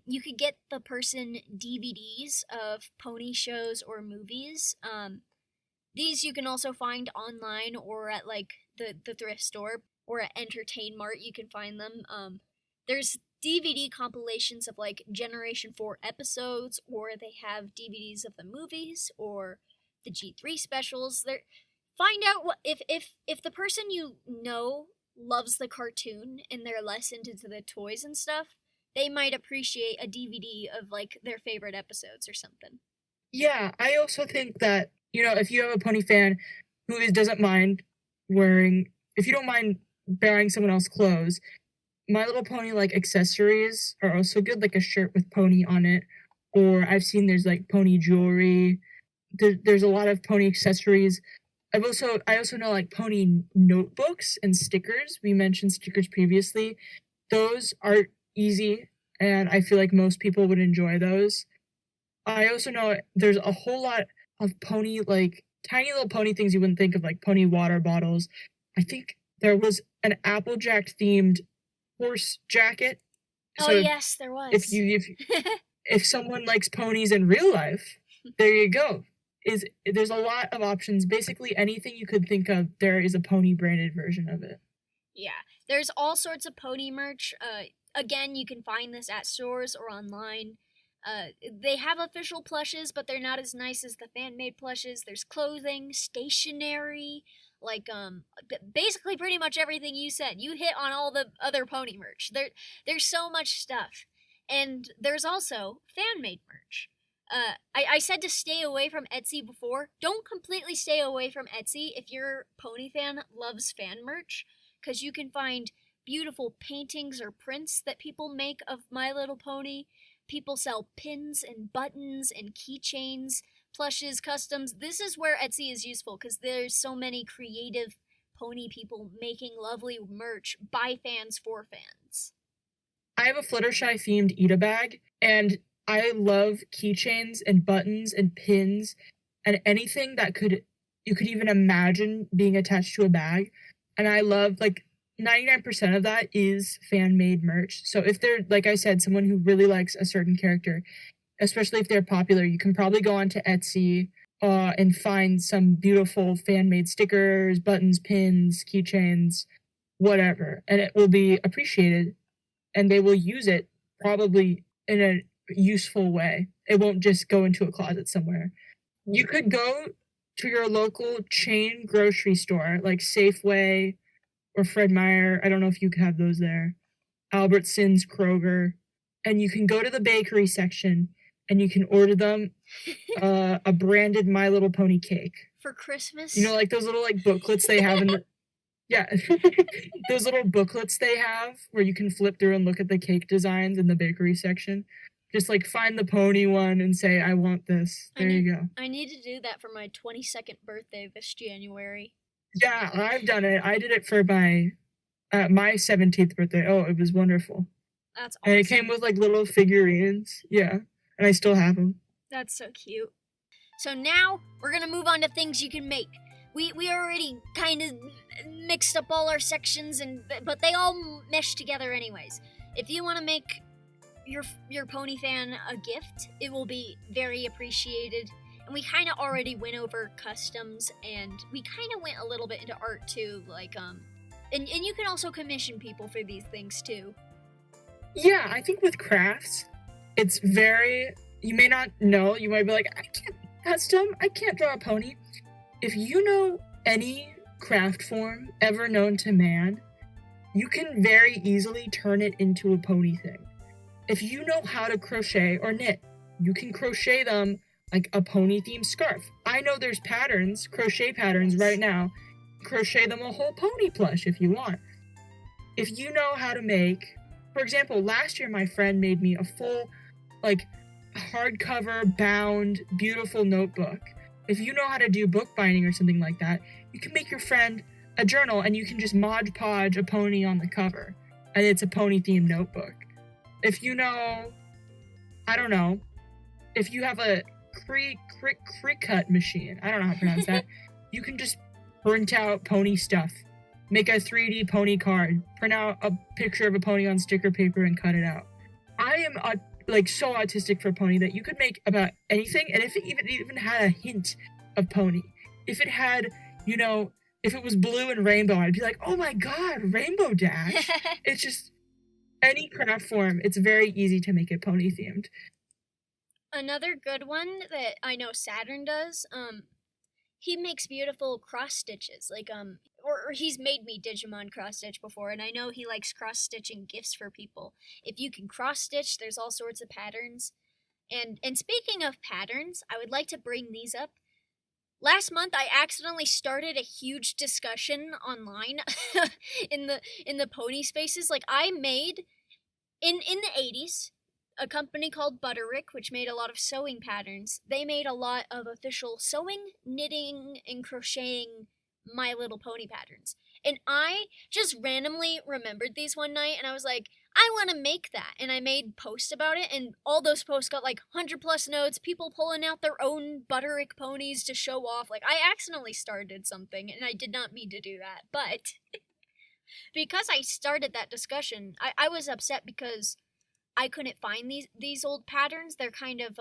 you could get the person DVDs of pony shows or movies. These you can also find online or at like the thrift store, or at Entertain Mart you can find them. There's DVD compilations of like Generation 4 episodes, or they have DVDs of the movies or the G3 specials. Find out what if the person you know loves the cartoon and they're less into the toys and stuff, they might appreciate a DVD of like their favorite episodes or something. Yeah, I also think that, if you have a pony fan who doesn't mind if you don't mind bearing someone else's clothes, My Little Pony like accessories are also good, like a shirt with pony on it, or I've seen there's like pony jewelry. There's a lot of pony accessories. I also know like pony notebooks and stickers. We mentioned stickers previously. Those are easy, and I feel like most people would enjoy those. I also know there's a whole lot of pony, like tiny little pony things you wouldn't think of, like pony water bottles. I think there was an Applejack themed horse jacket. So yes, there was. If someone likes ponies in real life, there you go. There's a lot of options. Basically anything you could think of, there is a pony branded version of it. Yeah, there's all sorts of pony merch. Again, you can find this at stores or online. They have official plushes, but they're not as nice as the fan-made plushes. There's clothing, stationery, like basically pretty much everything you said. You hit on all the other pony merch. There's so much stuff. And there's also fan-made merch. I said to stay away from Etsy before. Don't completely stay away from Etsy if your pony fan loves fan merch, because you can find beautiful paintings or prints that people make of My Little Pony. People sell pins and buttons and keychains, plushes, customs. This is where Etsy is useful, because there's so many creative pony people making lovely merch by fans for fans. I have a Fluttershy themed Eat-A bag, and I love keychains and buttons and pins and anything that you could even imagine being attached to a bag. And I love, like, 99% of that is fan-made merch. So if they're, like I said, someone who really likes a certain character, especially if they're popular, you can probably go onto Etsy and find some beautiful fan-made stickers, buttons, pins, keychains, whatever. And it will be appreciated, and they will use it probably in a useful way. It won't just go into a closet somewhere. You could go to your local chain grocery store, like Safeway or Fred Meyer. I don't know if you have those there. Albertsons, Kroger. And you can go to the bakery section and you can order them a branded My Little Pony cake. For Christmas? You know, like those little like booklets they have in the... Yeah, those little booklets they have where you can flip through and look at the cake designs in the bakery section. Just like find the pony one and say, I want this. There you go. I need to do that for my 22nd birthday this January. Yeah, I've done it. I did it for my 17th birthday. Oh, it was wonderful. That's awesome. And it came with like little figurines. Yeah, and I still have them. That's so cute. So now we're going to move on to things you can make. We already kind of mixed up all our sections, but they all mesh together anyways. If you want to make your pony fan a gift, it will be very appreciated. And we kind of already went over customs, and we kind of went a little bit into art too, like and you can also commission people for these things too. Yeah, I think with crafts, it's very, you may not know, you might be like, I can't custom, I can't draw a pony. If you know any craft form ever known to man, you can very easily turn it into a pony thing. If you know how to crochet or knit, you can crochet them like a pony-themed scarf. I know there's patterns, crochet patterns right now. Crochet them a whole pony plush if you want. If you know how to make, for example, last year my friend made me a full, like, hardcover, bound, beautiful notebook. If you know how to do bookbinding or something like that, you can make your friend a journal and you can just Mod Podge a pony on the cover. And it's a pony-themed notebook. If you know, I don't know, if you have a Cricut machine, I don't know how to pronounce that, you can just print out pony stuff. Make a 3D pony card, print out a picture of a pony on sticker paper and cut it out. I am so autistic for pony that you could make about anything, and if it even had a hint of pony, if it had, you know, if it was blue and rainbow, I'd be like, oh my god, Rainbow Dash. It's just any craft form, it's very easy to make it pony themed. Another good one that I know Saturn does, he makes beautiful cross stitches, like or he's made me Digimon cross stitch before, and I know he likes cross stitching gifts for people. If you can cross stitch, there's all sorts of patterns. And speaking of patterns, I would like to bring these up. Last month, I accidentally started a huge discussion online in the pony spaces. Like, I made in the 80s a company called Butterick, which made a lot of sewing patterns. They made a lot of official sewing, knitting, and crocheting My Little Pony patterns. And I just randomly remembered these one night, and I was like, I want to make that. And I made posts about it, and all those posts got like 100+ notes, people pulling out their own Butterick ponies to show off. Like, I accidentally started something, and I did not mean to do that. But because I started that discussion, I was upset because I couldn't find these old patterns. They're kind of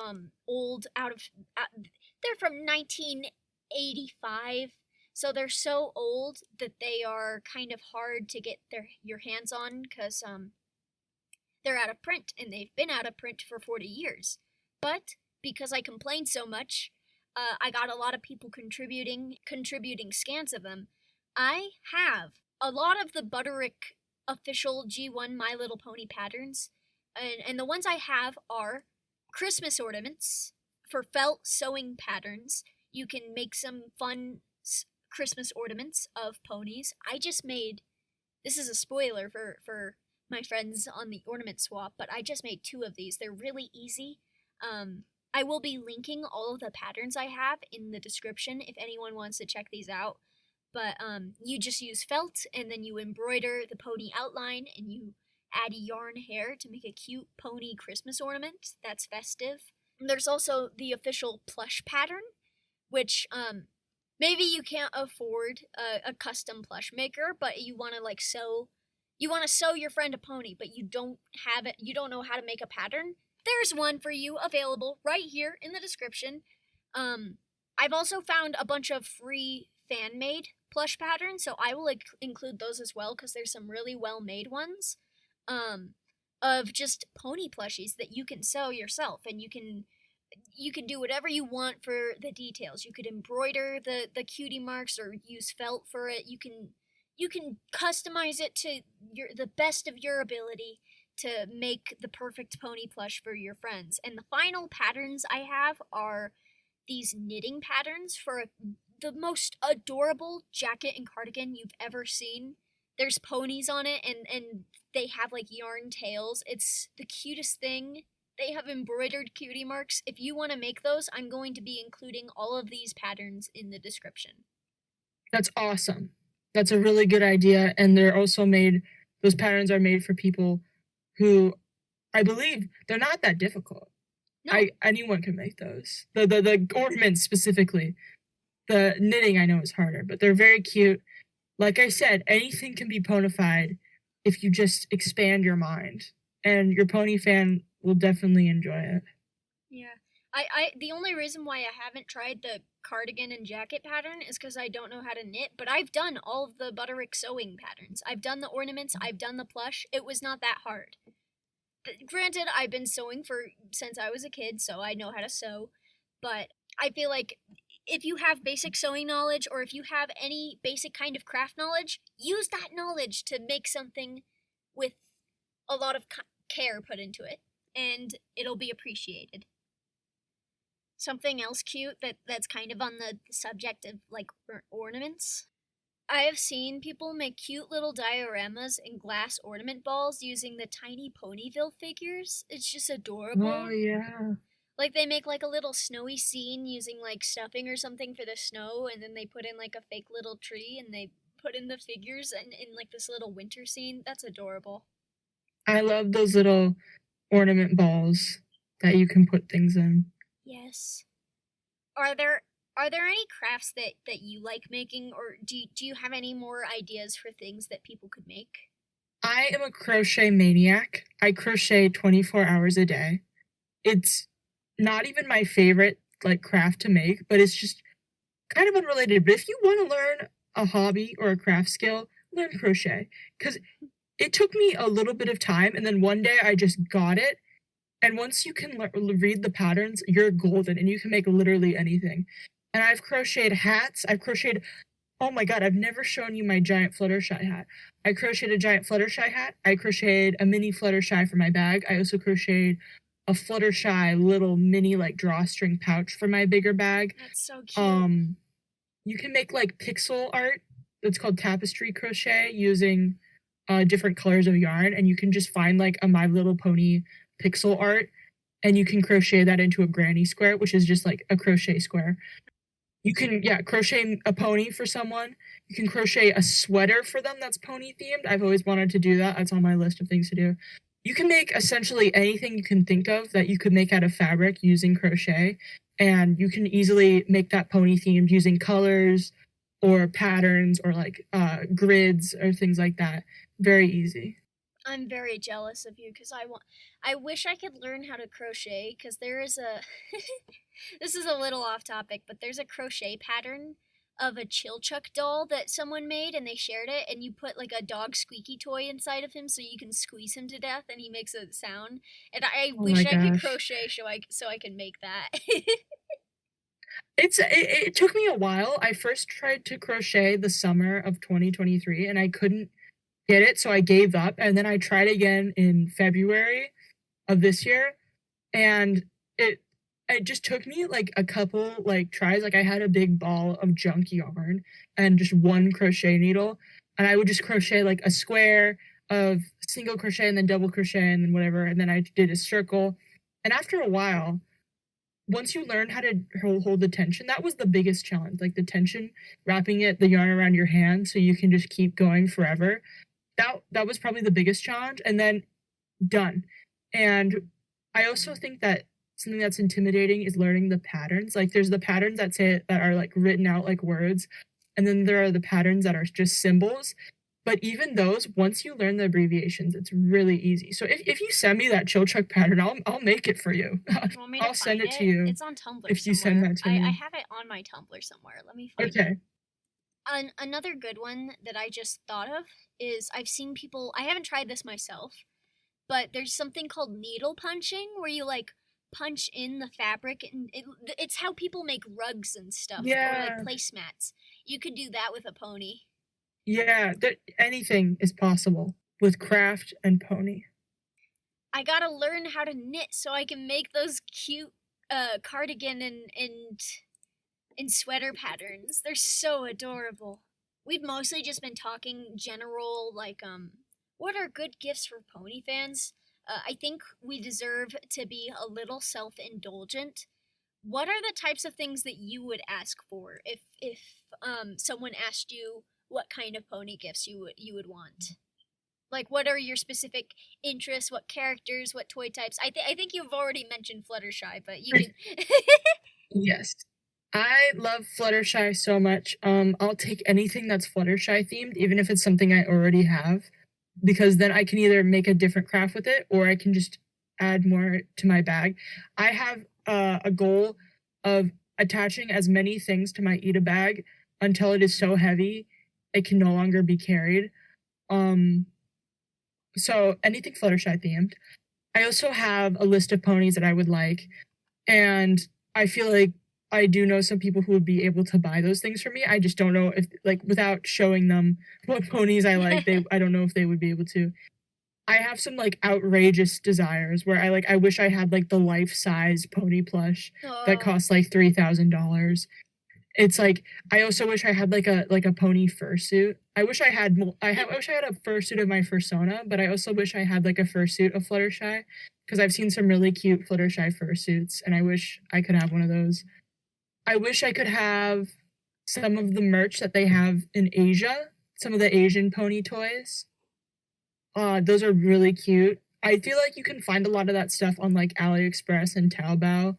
old, they're from 1985, so they're so old that they are kind of hard to get your hands on because they're out of print, and they've been out of print for 40 years. But because I complained so much, I got a lot of people contributing scans of them. I have a lot of the Butterick official G1 My Little Pony patterns, and the ones I have are Christmas ornaments for felt sewing patterns. You can make some fun Christmas ornaments of ponies. I just made, this is a spoiler for my friends on the ornament swap, but I just made 2 of these. They're really easy. I will be linking all of the patterns I have in the description if anyone wants to check these out. But you just use felt, and then you embroider the pony outline, and you add yarn hair to make a cute pony Christmas ornament that's festive. And there's also the official plush pattern, which maybe you can't afford a custom plush maker, but you want to like sew. You want to sew your friend a pony, but you don't have it. You don't know how to make a pattern. There's one for you available right here in the description. I've also found a bunch of free fan-made plush patterns, so I will include those as well because there's some really well-made ones of just pony plushies that you can sew yourself, and you can do whatever you want for the details. You could embroider the cutie marks or use felt for it. You can customize it to the best of your ability to make the perfect pony plush for your friends. And the final patterns I have are these knitting patterns for the most adorable jacket and cardigan you've ever seen. There's ponies on it, and they have like yarn tails. It's the cutest thing. They have embroidered cutie marks. If you want to make those, I'm going to be including all of these patterns in the description. That's awesome. That's a really good idea. And they're also made, those patterns are made for people who, I believe, they're not that difficult. No. Anyone can make those. The ornaments specifically. The knitting I know is harder, but they're very cute. Like I said, anything can be ponified if you just expand your mind. And your pony fan will definitely enjoy it. Yeah. The only reason why I haven't tried the cardigan and jacket pattern is because I don't know how to knit, but I've done all of the Butterick sewing patterns. I've done the ornaments, I've done the plush. It was not that hard. Granted, I've been sewing since I was a kid, so I know how to sew, but I feel like if you have basic sewing knowledge, or if you have any basic kind of craft knowledge, use that knowledge to make something with a lot of care put into it, and it'll be appreciated. Something else cute that's kind of on the subject of like ornaments. I have seen people make cute little dioramas and glass ornament balls using the tiny Ponyville figures. It's just adorable. Oh, yeah. Like, they make like a little snowy scene using like stuffing or something for the snow, and then they put in like a fake little tree, and they put in the figures and in like this little winter scene. That's adorable. I love those little ornament balls that you can put things in. Yes. Are there any crafts that you like making, or do you have any more ideas for things that people could make? I am a crochet maniac. I crochet 24 hours a day. It's not even my favorite like craft to make, but it's just kind of unrelated. But if you want to learn a hobby or a craft skill, learn crochet. Because it took me a little bit of time, and then one day I just got it. And once you can read the patterns, you're golden, and you can make literally anything. And I've crocheted hats. Oh my god, I've never shown you my giant Fluttershy hat. I crocheted a giant Fluttershy hat. I crocheted a mini Fluttershy for my bag. I also crocheted a Fluttershy little mini like drawstring pouch for my bigger bag. That's so cute. You can make like pixel art. It's called tapestry crochet using different colors of yarn, and you can just find like a My Little Pony pixel art, and you can crochet that into a granny square, which is just like a crochet square. You can crochet a pony for someone. You can crochet a sweater for them that's pony themed. I've always wanted to do that. That's on my list of things to do. You can make essentially anything you can think of that you could make out of fabric using crochet, and you can easily make that pony themed using colors or patterns or like grids or things like that. Very easy. I'm very jealous of you because I wish I could learn how to crochet, because there is a this is a little off topic, but there's a crochet pattern of a Chilchuck doll that someone made, and they shared it, and you put like a dog squeaky toy inside of him so you can squeeze him to death and he makes a sound, and I wish I could crochet so I can make that. It took me a while. I first tried to crochet the summer of 2023 and I couldn't get it, so I gave up. And then I tried again in February of this year, and it just took me like a couple like tries. Like I had a big ball of junk yarn and just one crochet needle, and I would just crochet like a square of single crochet and then double crochet and then whatever, and then I did a circle. And after a while, once you learn how to hold the tension, that was the biggest challenge. Like the tension, wrapping the yarn around your hand so you can just keep going forever. That was probably the biggest challenge, and then done. And I also think that something that's intimidating is learning the patterns. Like there's the patterns that are like written out like words, and then there are the patterns that are just symbols. But even those, once you learn the abbreviations, it's really easy. So if you send me that chill chuck pattern, I'll make it for you. You want me to I'll send find it to you. It's on Tumblr if you somewhere. send that to me. I have it on my Tumblr somewhere. Let me find it. Okay. Another good one that I just thought of is I've seen people, I haven't tried this myself, but there's something called needle punching where you like punch in the fabric, and it's how people make rugs and stuff, or like placemats. You could do that with a pony. Yeah, anything is possible with craft and pony. I gotta learn how to knit so I can make those cute cardigan and sweater patterns. They're so adorable. We've mostly just been talking general, like, what are good gifts for pony fans? I think we deserve to be a little self-indulgent. What are the types of things that you would ask for if someone asked you what kind of pony gifts you would want? Like, what are your specific interests? What characters? What toy types? I think you've already mentioned Fluttershy, but you can. Yes, I love Fluttershy so much. I'll take anything that's Fluttershy themed, even if it's something I already have, because then I can either make a different craft with it, or I can just add more to my bag. I have a goal of attaching as many things to my Ita bag until it is so heavy it can no longer be carried. So anything Fluttershy themed. I also have a list of ponies that I would like, and I feel like I do know some people who would be able to buy those things for me. I just don't know if, like, without showing them what ponies I like, I don't know if they would be able to. I have some like outrageous desires where I wish I had like the life-size pony plush that costs like $3,000. It's like I also wish I had like a pony fursuit. I wish I had I wish I had a fursuit of my fursona, but I also wish I had like a fursuit of Fluttershy, because I've seen some really cute Fluttershy fursuits, and I wish I could have one of those. I wish I could have some of the merch that they have in Asia, some of the Asian pony toys. Those are really cute. I feel like you can find a lot of that stuff on like AliExpress and Taobao,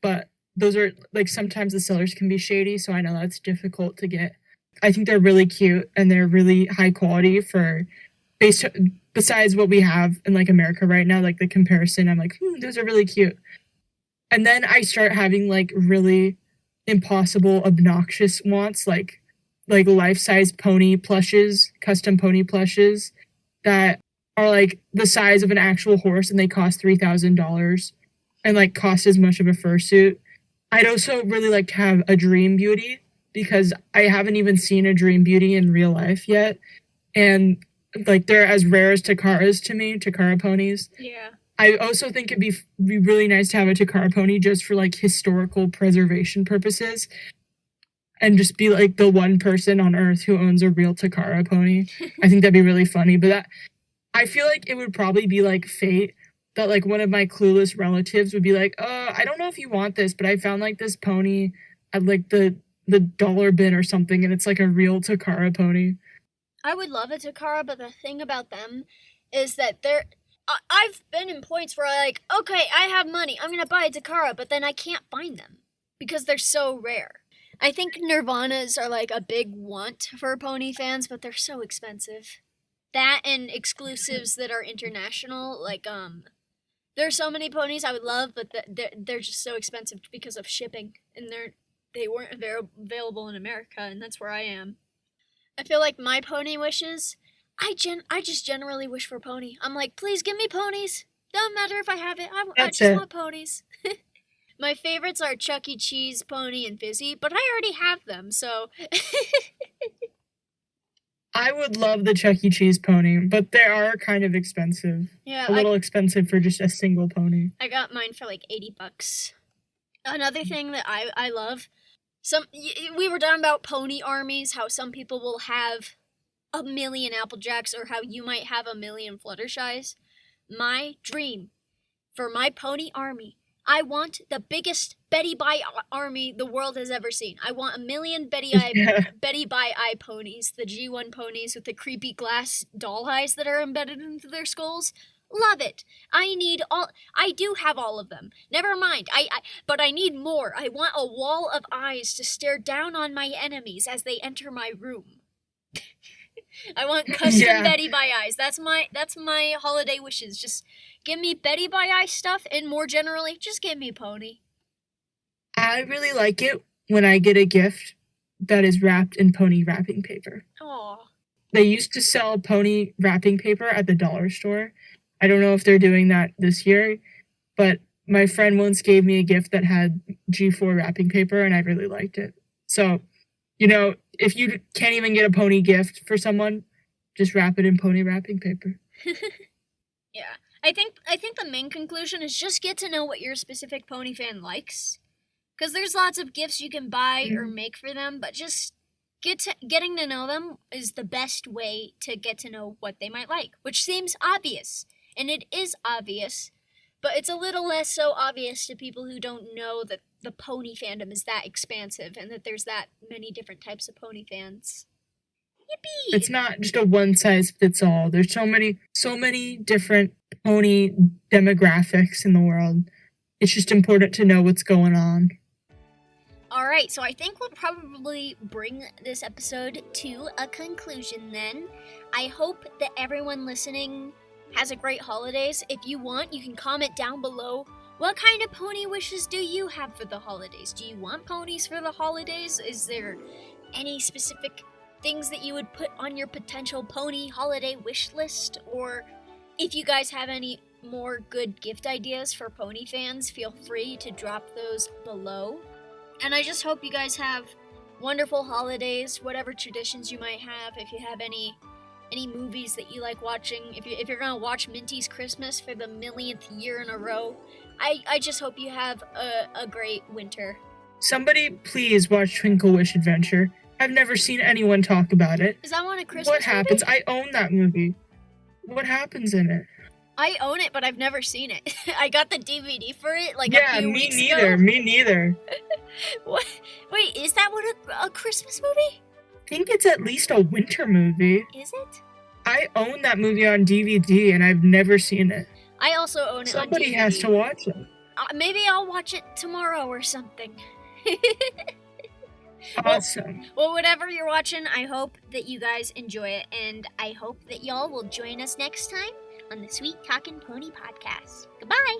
but those are like sometimes the sellers can be shady, so I know that's difficult to get. I think they're really cute and they're really high quality besides what we have in like America right now, like the comparison. I'm like, those are really cute. And then I start having like really impossible, obnoxious wants, like life-size pony plushes, custom pony plushes that are like the size of an actual horse, and they cost $3,000 and like cost as much of a fursuit. I'd also really like to have a Dream Beauty, because I haven't even seen a Dream Beauty in real life yet, and like they're as rare as Takara's to me, Takara ponies. Yeah. I also think it'd be really nice to have a Takara pony just for like historical preservation purposes, and just be like the one person on Earth who owns a real Takara pony. I think that'd be really funny. But I feel like it would probably be like fate that like one of my clueless relatives would be like, I don't know if you want this, but I found like this pony at like the dollar bin or something, and it's like a real Takara pony. I would love a Takara, but the thing about them is that I've been in points where I'm like, okay, I have money, I'm gonna buy a Takara, but then I can't find them because they're so rare. I think Nirvanas are like a big want for pony fans, but they're so expensive. That and exclusives that are international, like there are so many ponies I would love, but they're just so expensive because of shipping, and they weren't available in America, and that's where I am. I feel like my pony wishes, I just generally wish for pony. I'm like, please give me ponies. Doesn't matter if I have it. I just want ponies. My favorites are Chuck E. Cheese, Pony, and Fizzy, but I already have them, so... I would love the Chuck E. Cheese pony, but they are kind of expensive. Yeah, a little expensive for just a single pony. I got mine for like $80. Another thing that I love, we were talking about pony armies, how some people will have 1,000,000 Applejacks or how you might have 1,000,000 Fluttershies. My dream for my pony army, I want the biggest Betty Bye army the world has ever seen. I want 1,000,000 Betty Bye eye ponies, the G1 ponies with the creepy glass doll eyes that are embedded into their skulls. Love it. I do have all of them. Never mind. But I need more. I want a wall of eyes to stare down on my enemies as they enter my room. I want custom Betty Bye eyes. That's my holiday wishes. Just give me Betty Bye eye stuff, and more generally, just give me pony. I really like it when I get a gift that is wrapped in pony wrapping paper. Aww. They used to sell pony wrapping paper at the dollar store. I don't know if they're doing that this year, but my friend once gave me a gift that had G4 wrapping paper, and I really liked it. So, if you can't even get a pony gift for someone, just wrap it in pony wrapping paper. Yeah. I think the main conclusion is just get to know what your specific pony fan likes. Because there's lots of gifts you can buy or make for them, but just getting to know them is the best way to get to know what they might like, which seems obvious. And it is obvious, but it's a little less so obvious to people who don't know that the pony fandom is that expansive and that there's that many different types of pony fans. Yippee! It's not just a one-size-fits-all. There's so many different pony demographics in the world. It's just important to know what's going on. Alright, so I think we'll probably bring this episode to a conclusion then. I hope that everyone listening has a great holidays. If you want, you can comment down below. What kind of pony wishes do you have for the holidays? Do you want ponies for the holidays? Is there any specific things that you would put on your potential pony holiday wish list? Or if you guys have any more good gift ideas for pony fans, feel free to drop those below. And I just hope you guys have wonderful holidays, whatever traditions you might have. If you have any movies that you like watching, if you're gonna watch Minty's Christmas for the 1,000,000th year in a row, I just hope you have a great winter. Somebody please watch Twinkle Wish Adventure. I've never seen anyone talk about it. Is that one a Christmas What happens? movie? I own that movie. What happens in it? I own it, but I've never seen it. I got the DVD for it a few weeks ago. Yeah, me neither. What? Wait, is that one a Christmas movie? I think it's at least a winter movie. Is it? I own that movie on DVD, and I've never seen it. I also own it on DVD. Somebody has to watch it. Maybe I'll watch it tomorrow or something. Awesome. Well, whatever you're watching, I hope that you guys enjoy it, and I hope that y'all will join us next time on the Sweet Talkin Pony Podcast. Goodbye!